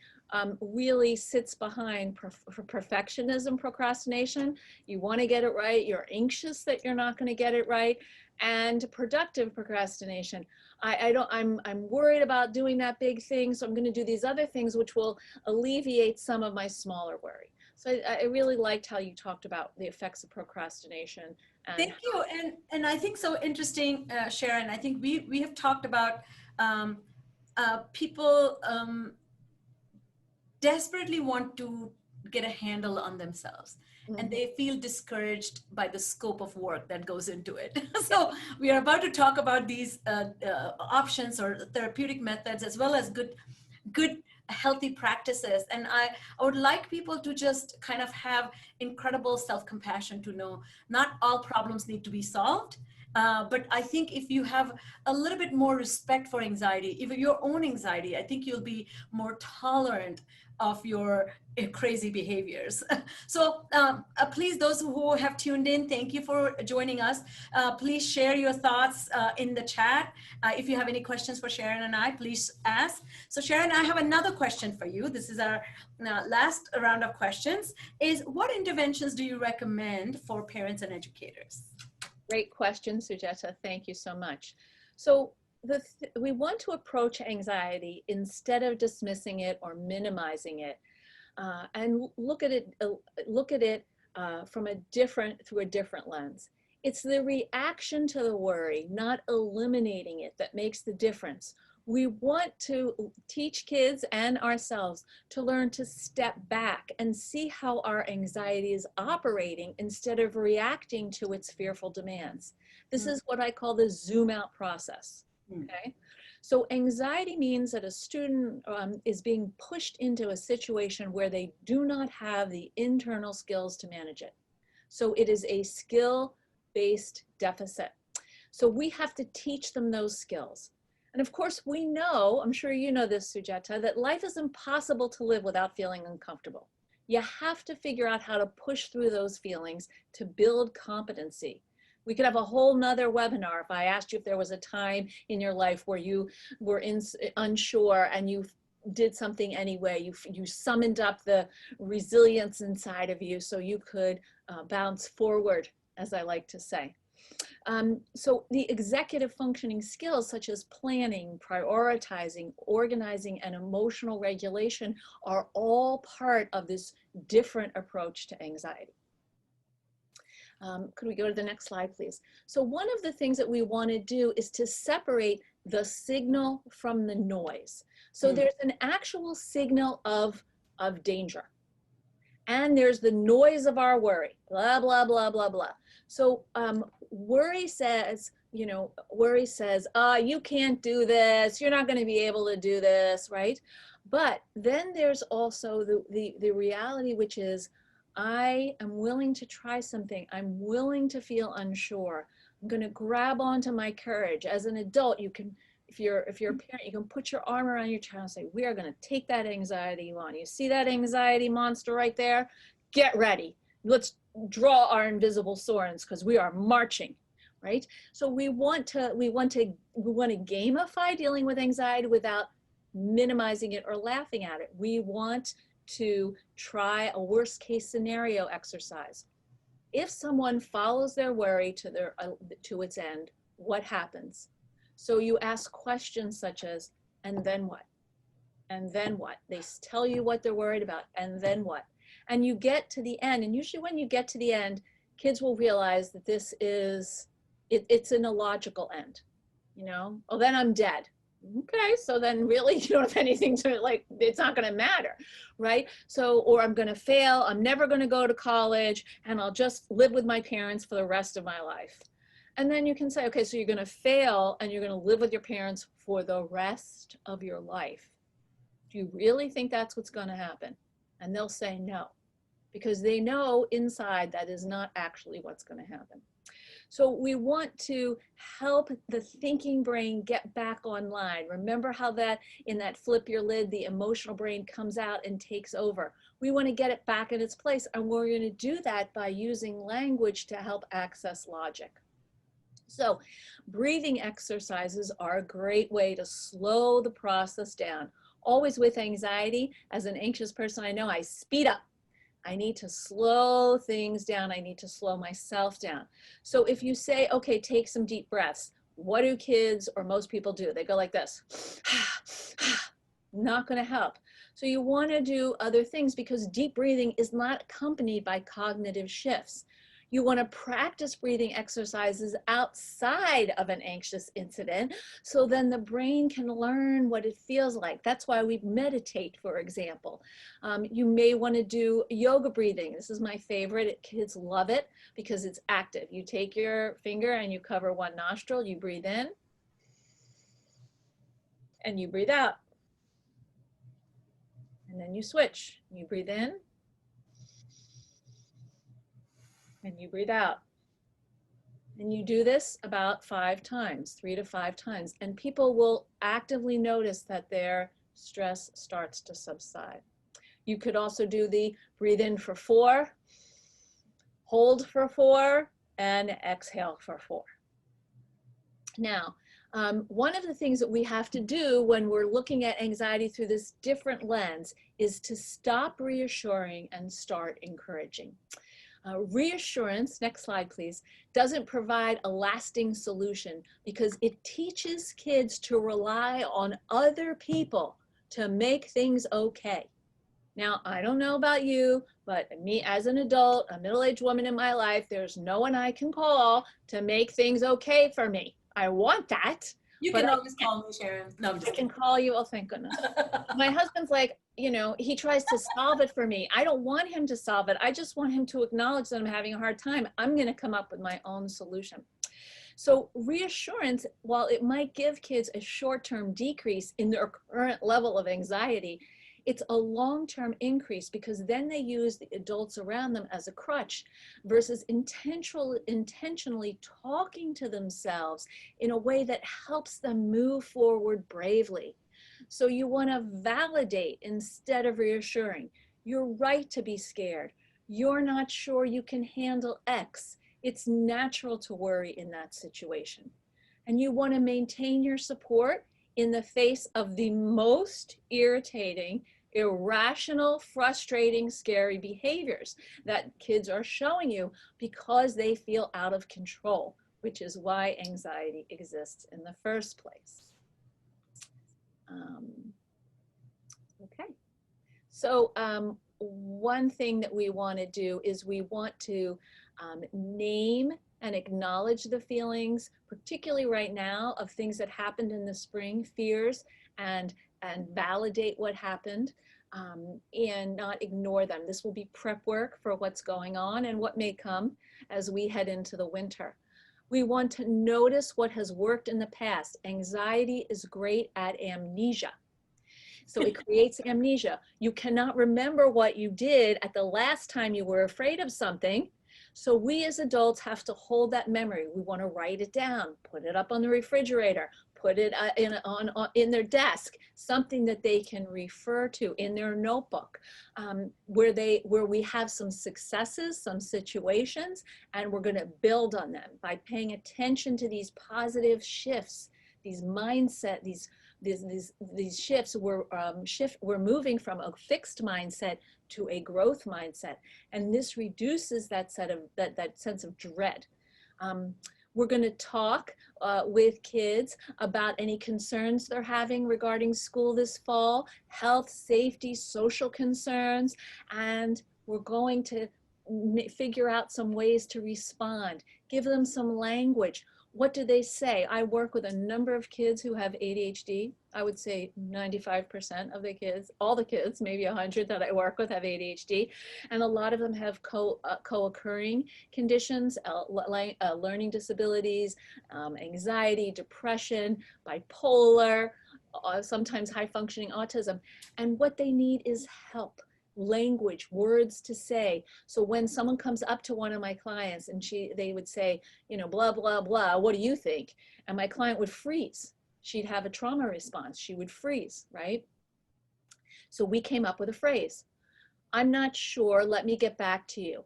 really sits behind perfectionism procrastination. You want to get it right. You're anxious that you're not going to get it right. And productive procrastination. I'm worried about doing that big thing, so I'm going to do these other things which will alleviate some of my smaller worry. So I really liked how you talked about the effects of procrastination. Thank you. And I think so interesting, Sharon, I think we have talked about people desperately want to get a handle on themselves. Mm-hmm. And they feel discouraged by the scope of work that goes into it. So we are about to talk about these options or therapeutic methods, as well as good healthy practices. And I would like people to just kind of have incredible self-compassion to know not all problems need to be solved. But I think if you have a little bit more respect for anxiety, even your own anxiety, I think you'll be more tolerant of your crazy behaviors. So please, those who have tuned in, thank you for joining us. Please share your thoughts in the chat. If you have any questions for Sharon and I, please ask. So Sharon, I have another question for you. This is our last round of questions, is what interventions do you recommend for parents and educators? Great question, Sucheta. Thank you so much. So we want to approach anxiety instead of dismissing it or minimizing it, and look at it through a different lens. It's the reaction to the worry, not eliminating it, that makes the difference. We want to teach kids and ourselves to learn to step back and see how our anxiety is operating instead of reacting to its fearful demands. This is what I call the zoom out process. Okay, so anxiety means that a student is being pushed into a situation where they do not have the internal skills to manage it. So it is a skill-based deficit. So we have to teach them those skills. And of course, we know, I'm sure you know this, Sucheta, that life is impossible to live without feeling uncomfortable. You have to figure out how to push through those feelings to build competency. We could have a whole nother webinar if I asked you if there was a time in your life where you were unsure and you did something anyway. You summoned up the resilience inside of you so you could bounce forward, as I like to say. So the executive functioning skills such as planning, prioritizing, organizing, and emotional regulation are all part of this different approach to anxiety. Could we go to the next slide, please? So one of the things that we want to do is to separate the signal from the noise. So there's an actual signal of danger. And there's the noise of our worry, blah, blah, blah, blah, blah. So worry says, you can't do this. You're not going to be able to do this, right? But then there's also the reality, which is, I am willing to try something. I'm willing to feel unsure. I'm going to grab onto my courage. As an adult, you can, if you're a parent, you can put your arm around your child and say, we are going to take that anxiety on. You see that anxiety monster right there? Get ready. Let's draw our invisible swords because we are marching, right? So we want to gamify dealing with anxiety without minimizing it or laughing at it. We want to try a worst case scenario exercise. If someone follows their worry to its end, what happens? So you ask questions such as, and then what? And then what? They tell you what they're worried about, and then what? And you get to the end, and usually when you get to the end, kids will realize that this is, it's an illogical end. Oh, then I'm dead. Okay, so then really you don't have anything to, it's not going to matter, right? So, or I'm going to fail, I'm never going to go to college, and I'll just live with my parents for the rest of my life. And then you can say, okay, so you're going to fail and you're going to live with your parents for the rest of your life. Do you really think that's what's going to happen? And they'll say no, because they know inside that is not actually what's going to happen. So we want to help the thinking brain get back online. Remember how that in that flip your lid, the emotional brain comes out and takes over. We want to get it back in its place, and we're going to do that by using language to help access logic. So breathing exercises are a great way to slow the process down. always with anxiety, as an anxious person, I know I speed up. I need to slow things down. I need to slow myself down. So if you say, okay, take some deep breaths, what do kids or most people do? They go like this. Not going to help. So you want to do other things, because deep breathing is not accompanied by cognitive shifts. You want to practice breathing exercises outside of an anxious incident, so then the brain can learn what it feels like. That's why we meditate, for example. You may want to do yoga breathing. This is my favorite. Kids love it because it's active. You take your finger and you cover one nostril, you breathe in, and you breathe out. And then you switch. You breathe in, and you breathe out. And you do this about 5 times, 3 to 5 times, and people will actively notice that their stress starts to subside. You could also do the breathe in for 4, hold for 4, and exhale for 4. Now, one of the things that we have to do when we're looking at anxiety through this different lens is to stop reassuring and start encouraging. Reassurance, next slide please, doesn't provide a lasting solution because it teaches kids to rely on other people to make things okay. Now, I don't know about you, but me as an adult, a middle-aged woman in my life, there's no one I can call to make things okay for me. I want that. You can always call me, Sharon. No, I'm just kidding. I can call you. Oh, thank goodness. My husband's like, you know, he tries to solve it for me. I don't want him to solve it. I just want him to acknowledge that I'm having a hard time. I'm going to come up with my own solution. So reassurance, while it might give kids a short-term decrease in their current level of anxiety, it's a long-term increase because then they use the adults around them as a crutch versus intentionally talking to themselves in a way that helps them move forward bravely. So you want to validate instead of reassuring. You're right to be scared. You're not sure you can handle X. It's natural to worry in that situation. And you want to maintain your support in the face of the most irritating, irrational, frustrating, scary behaviors that kids are showing you because they feel out of control, which is why anxiety exists in the first place. Okay, so one thing that we want to do is we want to name and acknowledge the feelings, particularly right now, of things that happened in the spring, fears, and validate what happened and not ignore them. This will be prep work for what's going on and what may come as we head into the winter. We want to notice what has worked in the past. Anxiety is great at amnesia. So it creates amnesia. You cannot remember what you did at the last time you were afraid of something. So we as adults have to hold that memory. We want to write it down, put it up on the refrigerator, put it in their desk, something that they can refer to in their notebook, where we have some successes, some situations, and we're going to build on them by paying attention to these positive shifts, these mindset, these shifts. We're moving from a fixed mindset to a growth mindset, and this reduces that sense of dread. We're going to talk with kids about any concerns they're having regarding school this fall, health, safety, social concerns, and we're going to figure out some ways to respond, give them some language. What do they say? I work with a number of kids who have ADHD. I would say 95% of the kids, all the kids, maybe 100 that I work with have ADHD. And a lot of them have co-occurring conditions, learning disabilities, anxiety, depression, bipolar, sometimes high functioning autism. And what they need is help. Language, words to say. So when someone comes up to one of my clients and they would say, you know, blah, blah, blah, what do you think? And my client would freeze. She'd have a trauma response. She would freeze, right? So we came up with a phrase. I'm not sure, let me get back to you.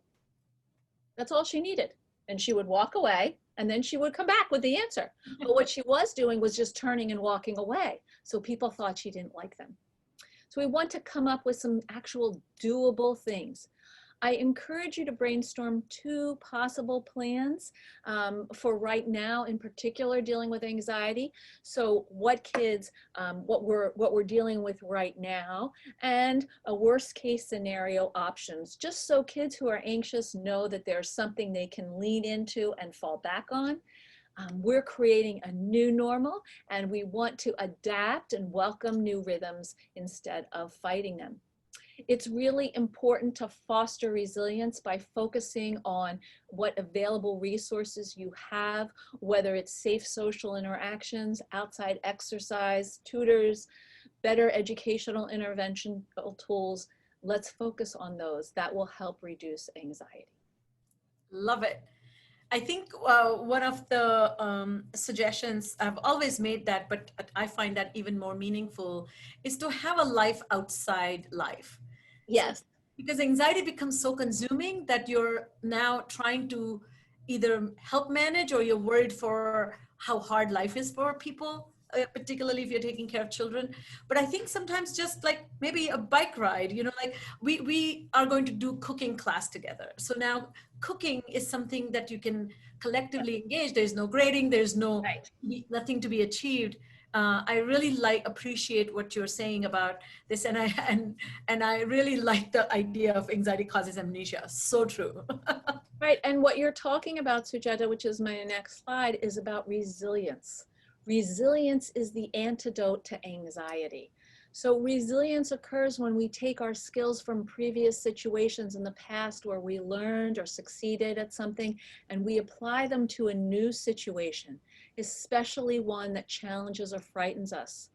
That's all she needed. And she would walk away and then she would come back with the answer. But what she was doing was just turning and walking away. So people thought she didn't like them. So we want to come up with some actual doable things. I encourage you to brainstorm 2 possible plans for right now, in particular, dealing with anxiety. So what kids, what we're dealing with right now, and a worst case scenario options, just so kids who are anxious know that there's something they can lean into and fall back on. We're creating a new normal, and we want to adapt and welcome new rhythms instead of fighting them. It's really important to foster resilience by focusing on what available resources you have, whether it's safe social interactions, outside exercise, tutors, better educational intervention tools. Let's focus on those. That will help reduce anxiety. Love it. I think one of the suggestions, I've always made that, but I find that even more meaningful, is to have a life outside life. Yes. Because anxiety becomes so consuming that you're now trying to either help manage, or you're worried for how hard life is for people, particularly if you're taking care of children. But I think sometimes just like maybe a bike ride, you know, like we are going to do cooking class together. So now cooking is something that you can collectively engage. There's no grading, there's no nothing to be achieved. I really appreciate what you're saying about this, and I really like the idea of anxiety causes amnesia. So true. Right, and what you're talking about, Sucheta, which is my next slide, is about resilience. Resilience is the antidote to anxiety. So resilience occurs when we take our skills from previous situations in the past where we learned or succeeded at something, and we apply them to a new situation, especially one that challenges or frightens us.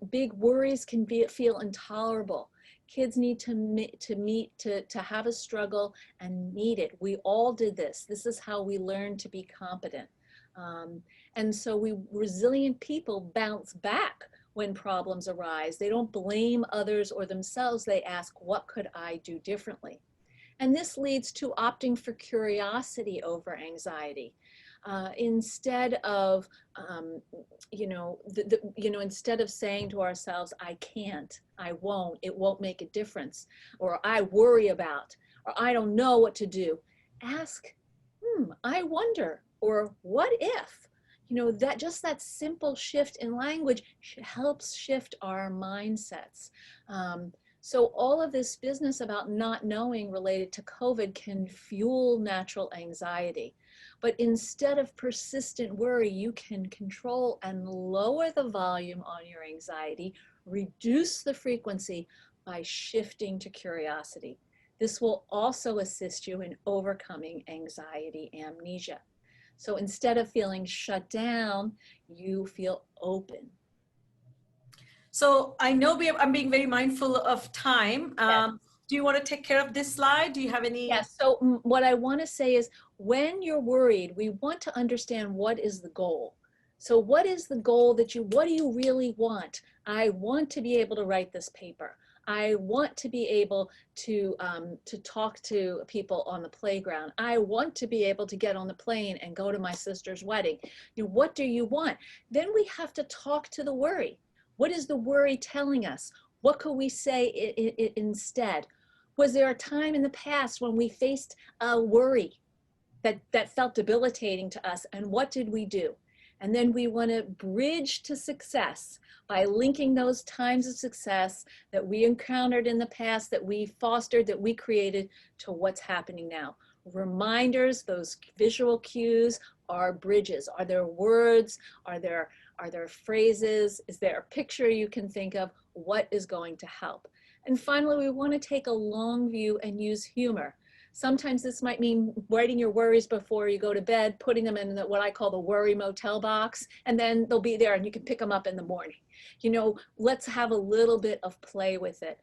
Big worries can feel intolerable. Kids need to have a struggle and meet it. We all did this. This is how we learn to be competent. And so resilient people bounce back when problems arise. They don't blame others or themselves. They ask, what could I do differently? And this leads to opting for curiosity over anxiety. Instead of, instead of saying to ourselves, I can't, I won't, it won't make a difference, or I worry about, or I don't know what to do, ask, I wonder, or what if? You know, that just that simple shift in language helps shift our mindsets. So all of this business about not knowing related to COVID can fuel natural anxiety. But instead of persistent worry, you can control and lower the volume on your anxiety, reduce the frequency by shifting to curiosity. This will also assist you in overcoming anxiety amnesia. So instead of feeling shut down, you feel open. So I know I'm being very mindful of time. Yes. Do you want to take care of this slide? Do you have any? Yes, so what I want to say is when you're worried, we want to understand what is the goal. So what is the goal what do you really want? I want to be able to write this paper. I want to be able to talk to people on the playground. I want to be able to get on the plane and go to my sister's wedding. You know, what do you want? Then we have to talk to the worry. What is the worry telling us? What could we say instead? Was there a time in the past when we faced a worry that felt debilitating to us, and what did we do? And then we want to bridge to success by linking those times of success that we encountered in the past, that we fostered, that we created, to what's happening now. Reminders, those visual cues, are bridges. Are there words? Are there phrases? Is there a picture you can think of? What is going to help? And finally, we want to take a long view and use humor. Sometimes this might mean writing your worries before you go to bed, putting them in what I call the worry motel box, and then they'll be there and you can pick them up in the morning. You know, let's have a little bit of play with it.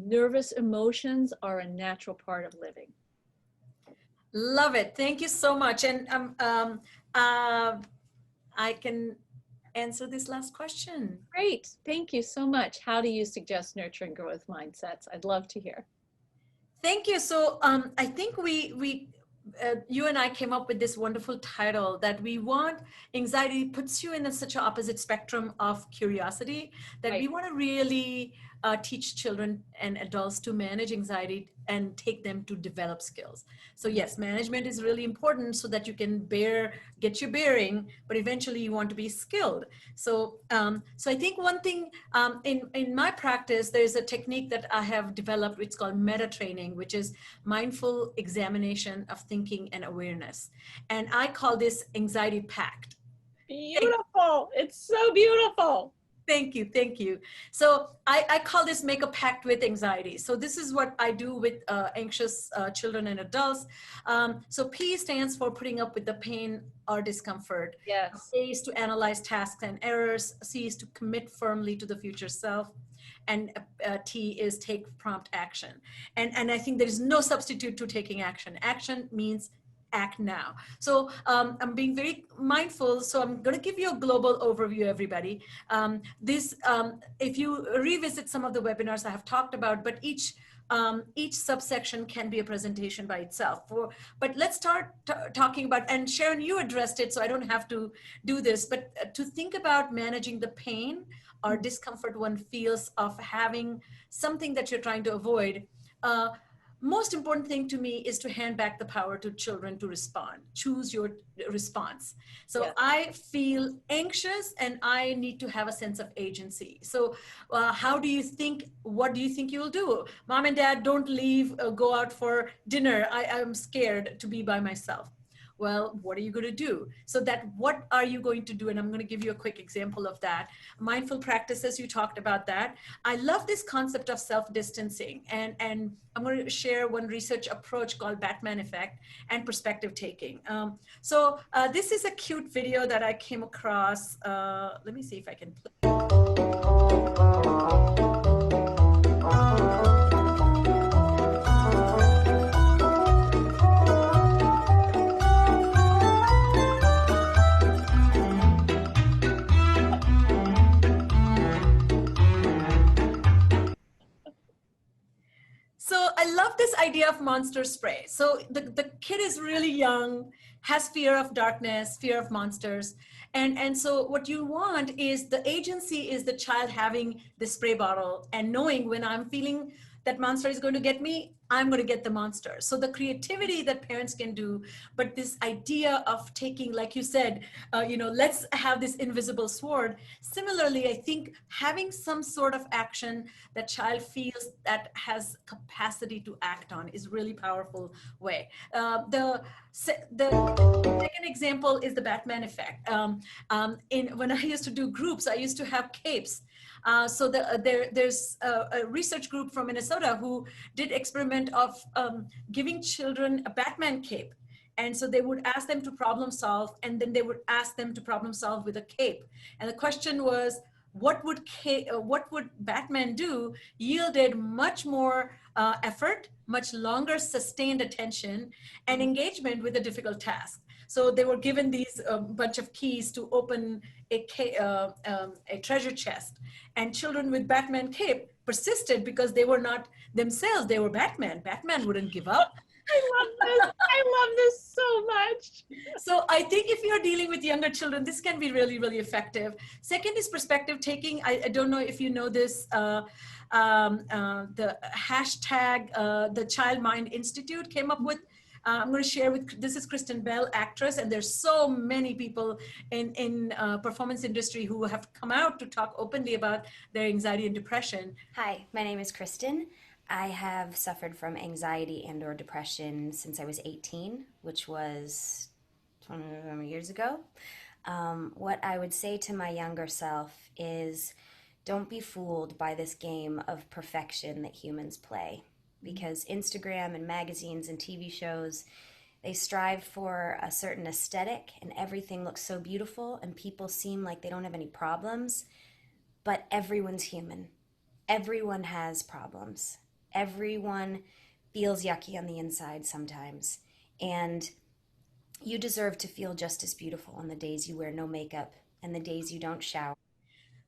Nervous emotions are a natural part of living. Love it. Thank you so much. And I can answer this last question. Great. Thank you so much. How do you suggest nurturing growth mindsets? I'd love to hear. Thank you. So I think we you and I came up with this wonderful title that we want anxiety puts you in such an opposite spectrum of curiosity that we want to really teach children and adults to manage anxiety and take them to develop skills. So yes, management is really important so that you can get your bearing, but eventually you want to be skilled. So, so I think one thing in my practice, there's a technique that I have developed. It's called meta training, which is mindful examination of thinking and awareness. And I call this anxiety pact. Beautiful. It's so beautiful. Thank you. Thank you. So I call this make a pact with anxiety. So this is what I do with anxious children and adults. So P stands for putting up with the pain or discomfort. Yes. A is to analyze tasks and errors. C is to commit firmly to the future self. And T is take prompt action. And I think there is no substitute to taking action. Action means act now. So I'm being very mindful. So I'm going to give you a global overview, everybody. If you revisit some of the webinars I have talked about, but each subsection can be a presentation by itself. But let's start talking about, and Sharon, you addressed it, so I don't have to do this, but to think about managing the pain or discomfort one feels of having something that you're trying to avoid. Most important thing to me is to hand back the power to children to respond. Choose your response. So Yes. I feel anxious and I need to have a sense of agency. So what do you think you'll do? Mom and dad, don't leave, go out for dinner. I'm scared to be by myself. Well, what are you going to do? So what are you going to do? And I'm going to give you a quick example of that. Mindful practices, you talked about that. I love this concept of self-distancing. And I'm going to share one research approach called Batman effect and perspective taking. So this is a cute video that I came across. Let me see if I can play. So I love this idea of monster spray. So the kid is really young, has fear of darkness, fear of monsters. And so what you want is the agency is the child having the spray bottle and knowing when I'm feeling that monster is going to get me, I'm going to get the monster. So the creativity that parents can do, but this idea of taking, like you said, let's have this invisible sword. Similarly, I think having some sort of action that child feels that has capacity to act on is really powerful way. The second example is the Batman effect. When I used to do groups, I used to have capes. So there's a research group from Minnesota who did experiment of giving children a Batman cape. And so they would ask them to problem solve, and then they would ask them to problem solve with a cape. And the question was, what would Batman do? Yielded much more effort, much longer sustained attention, and engagement with a difficult task. So they were given these bunch of keys to open a treasure chest. And children with Batman cape persisted because they were not themselves, they were Batman. Batman wouldn't give up. I love this so much. So I think if you're dealing with younger children, this can be really, really effective. Second is perspective taking. I don't know if you know this, the hashtag, the Child Mind Institute came up with. I'm going to share this is Kristen Bell, actress, and there's so many people in performance industry who have come out to talk openly about their anxiety and depression. Hi, my name is Kristen. I have suffered from anxiety and or depression since I was 18, which was 20 years ago. What I would say to my younger self is don't be fooled by this game of perfection that humans play. Because Instagram and magazines and TV shows, they strive for a certain aesthetic and everything looks so beautiful and people seem like they don't have any problems, but everyone's human. Everyone has problems. Everyone feels yucky on the inside sometimes. And you deserve to feel just as beautiful on the days you wear no makeup and the days you don't shower.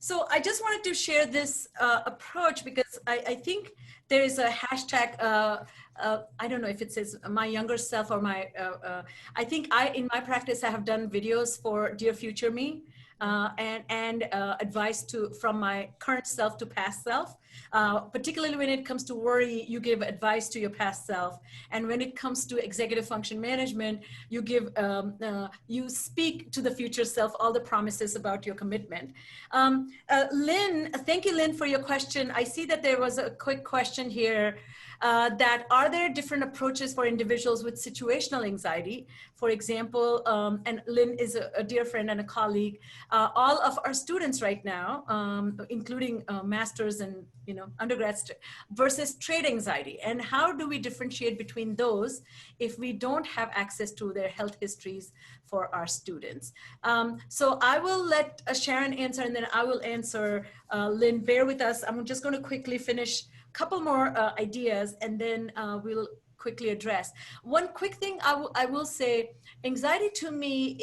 So I just wanted to share this approach because I think there is a hashtag, I don't know if it says my younger self or my, I think in my practice, I have done videos for Dear Future Me and advice from my current self to past self. Particularly when it comes to worry, you give advice to your past self. And when it comes to executive function management, you give, you speak to the future self all the promises about your commitment. Lynn, thank you, Lynn, for your question. I see that there was a quick question here that are there different approaches for individuals with situational anxiety? For example, and Lynn is a dear friend and a colleague, all of our students right now, including masters and undergrads versus trait anxiety. And how do we differentiate between those if we don't have access to their health histories for our students? So I will let Sharon answer and then I will answer. Lynn, bear with us. I'm just going to quickly finish a couple more ideas and then we'll quickly address. One quick thing I will say, anxiety to me,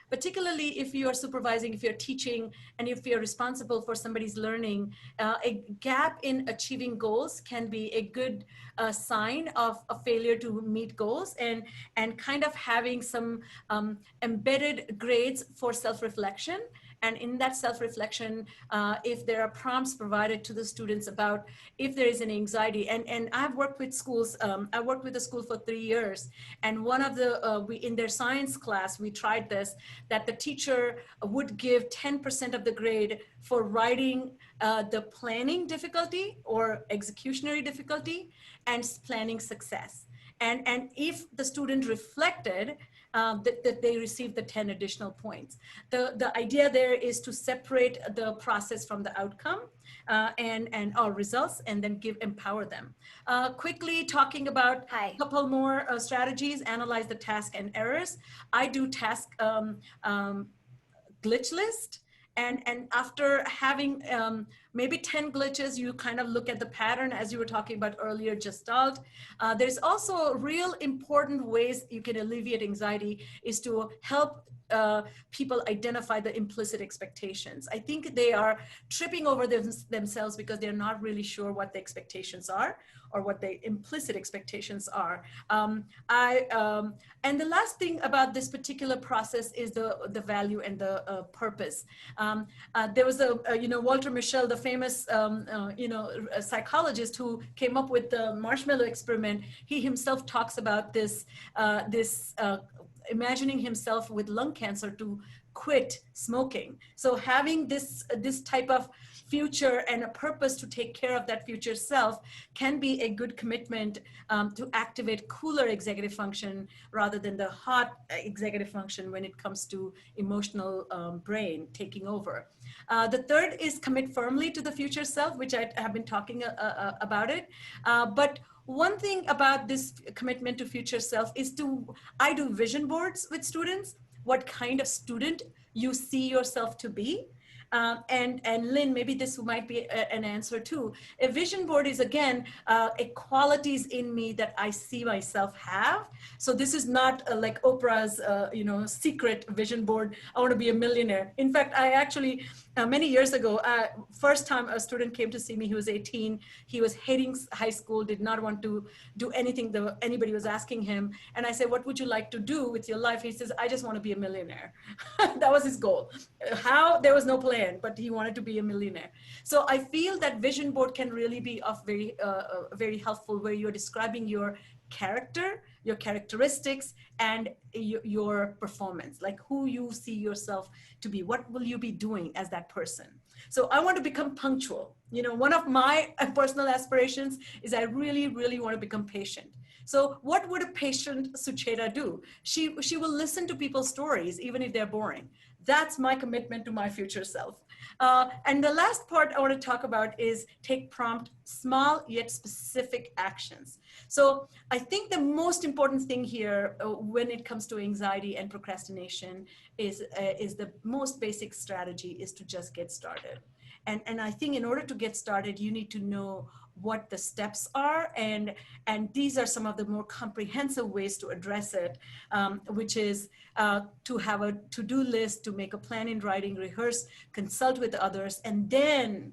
particularly if you are supervising, if you're teaching, and if you're responsible for somebody's learning, a gap in achieving goals can be a good sign of a failure to meet goals and kind of having some embedded grades for self-reflection. And in that self-reflection, if there are prompts provided to the students about if there is an anxiety, and I've worked with schools, I worked with a school for 3 years, and one of the, in their science class, we tried this, that the teacher would give 10% of the grade for writing the planning difficulty or executionary difficulty and planning success. And if the student reflected, that they received the 10 additional points. The idea there is to separate the process from the outcome and our results and then empower them. Quickly talking about a couple more strategies, analyze the task and errors. I do task glitch list. And after having maybe 10 glitches, you kind of look at the pattern as you were talking about earlier, Gestalt. There's also real important ways you can alleviate anxiety is to help people identify the implicit expectations. I think they are tripping over themselves because they're not really sure what the expectations are or what the implicit expectations are. And the last thing about this particular process is the value and the purpose. There was Walter Mischel, the famous a psychologist who came up with the marshmallow experiment. He himself talks about this imagining himself with lung cancer to quit smoking. So having this type of future and a purpose to take care of that future self can be a good commitment to activate cooler executive function rather than the hot executive function when it comes to emotional brain taking over. The third is commit firmly to the future self, which I have been talking about it. But one thing about this commitment to future self is I do vision boards with students, what kind of student you see yourself to be. And Lynn, maybe this might be an answer too. A vision board is, again, qualities in me that I see myself have. So this is not like Oprah's, secret vision board. I want to be a millionaire. In fact, I actually, many years ago, first time a student came to see me, he was 18. He was hating high school, did not want to do anything that anybody was asking him. And I said, what would you like to do with your life? He says, I just want to be a millionaire. That was his goal. How? There was no plan, but he wanted to be a millionaire. So I feel that vision board can really be of very helpful, where you're describing your character, your characteristics, and your performance, like who you see yourself to be. What will you be doing as that person? So I want to become punctual. One of my personal aspirations is I really, really want to become patient. So what would a patient Sucheta do? She will listen to people's stories, even if they're boring. That's my commitment to my future self. And the last part I want to talk about is take prompt, small yet specific actions. So I think the most important thing here when it comes to anxiety and procrastination is the most basic strategy is to just get started. And I think in order to get started, you need to know what the steps are, and these are some of the more comprehensive ways to address it, which is to have a to-do list, to make a plan in writing, rehearse, consult with others, and then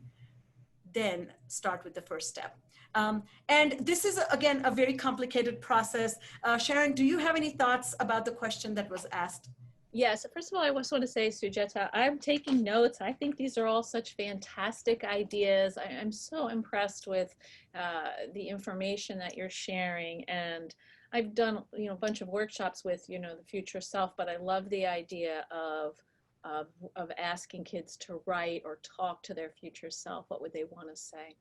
start with the first step. And this is, again, a very complicated process. Sharon, do you have any thoughts about the question that was asked? Yes, first of all, I just want to say, Sucheta, I'm taking notes. I think these are all such fantastic ideas. I'm so impressed with the information that you're sharing. And I've done, a bunch of workshops with, the future self, but I love the idea of asking kids to write or talk to their future self. What would they want to say?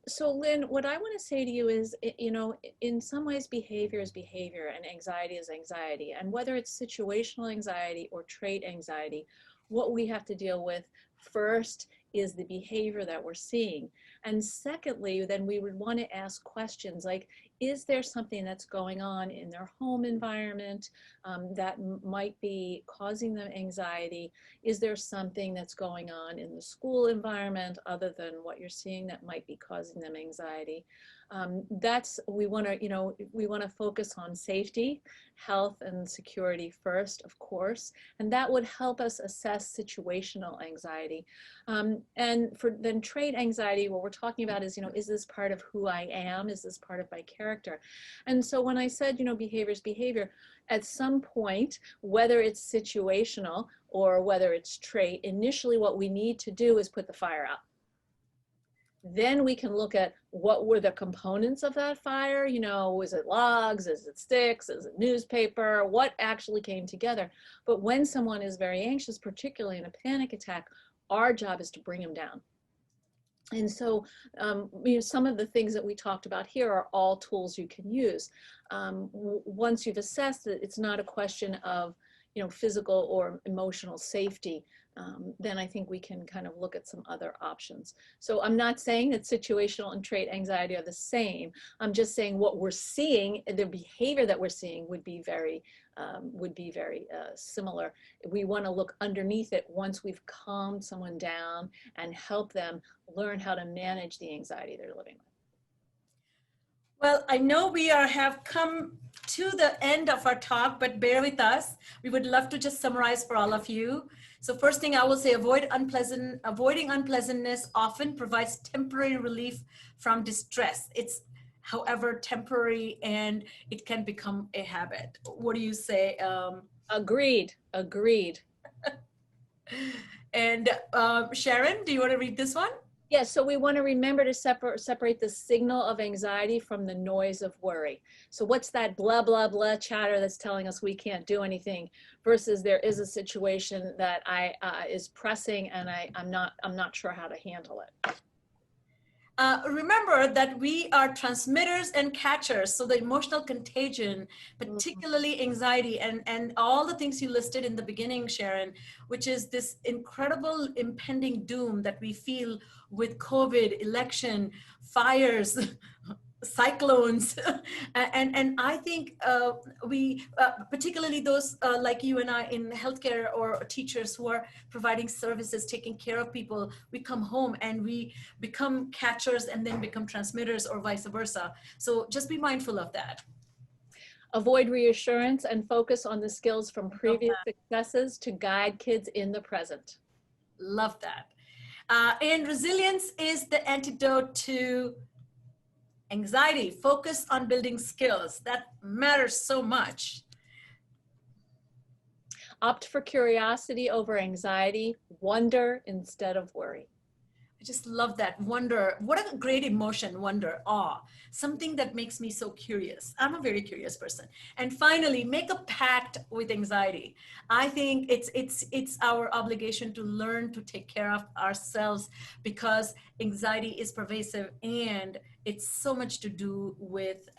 So Lynn, what I want to say to you is, in some ways behavior is behavior and anxiety is anxiety. And whether it's situational anxiety or trait anxiety, what we have to deal with first is the behavior that we're seeing. And secondly, then we would want to ask questions like, is there something that's going on in their home environment that might be causing them anxiety? Is there something that's going on in the school environment other than what you're seeing that might be causing them anxiety? We want to focus on safety, health, and security first, of course, and that would help us assess situational anxiety. And for then trait anxiety, what we're talking about is, is this part of who I am? Is this part of my character? And so when I said, behavior is behavior, at some point, whether it's situational or whether it's trait, initially what we need to do is put the fire out. Then we can look at what were the components of that fire. Was it logs? Is it sticks? Is it newspaper? What actually came together? But when someone is very anxious, particularly in a panic attack, our job is to bring them down. And so, some of the things that we talked about here are all tools you can use. Once you've assessed it, it's not a question of, physical or emotional safety. Then I think we can kind of look at some other options. So I'm not saying that situational and trait anxiety are the same. I'm just saying what we're seeing, the behavior that we're seeing would be very similar. We want to look underneath it once we've calmed someone down and help them learn how to manage the anxiety they're living with. Well, I know we have come to the end of our talk, but bear with us. We would love to just summarize for all of you. So first thing I will say, avoiding unpleasantness often provides temporary relief from distress. It's, however, temporary, and it can become a habit. What do you say? Agreed. And Sharon, do you want to read this one? Yes, so we want to remember to separate the signal of anxiety from the noise of worry. So what's that blah, blah, blah chatter that's telling us we can't do anything versus there is a situation that is pressing and I'm not sure how to handle it. Remember that we are transmitters and catchers. So the emotional contagion, particularly anxiety and all the things you listed in the beginning, Sharon, which is this incredible impending doom that we feel with COVID, election, fires, cyclones. and I think we, particularly those like you and I in healthcare or teachers who are providing services, taking care of people, we come home and we become catchers and then become transmitters or vice versa. So just be mindful of that. Avoid reassurance and focus on the skills from previous successes to guide kids in the present. Love that. And resilience is the antidote to anxiety. Focus on building skills. That matters so much. Opt for curiosity over anxiety. Wonder instead of worry. I just love that. Wonder. What a great emotion. Wonder, awe, something that makes me so curious. I'm a very curious person. And finally, make a pact with anxiety. I think it's our obligation to learn to take care of ourselves because anxiety is pervasive and it's so much to do with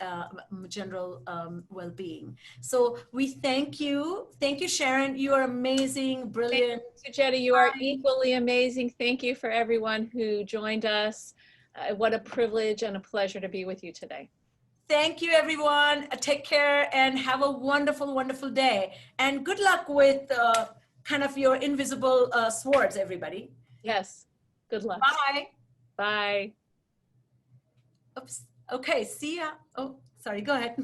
general well-being. So we thank you. Thank you, Sharon. You are amazing, brilliant. Thank you, Sucheta, you are equally amazing. Thank you for everyone who joined us. What a privilege and a pleasure to be with you today. Thank you, everyone. Take care and have a wonderful, wonderful day. And good luck with kind of your invisible swords, everybody. Yes. Good luck. Bye. Bye. Oops. Okay, see ya. Oh, sorry, go ahead.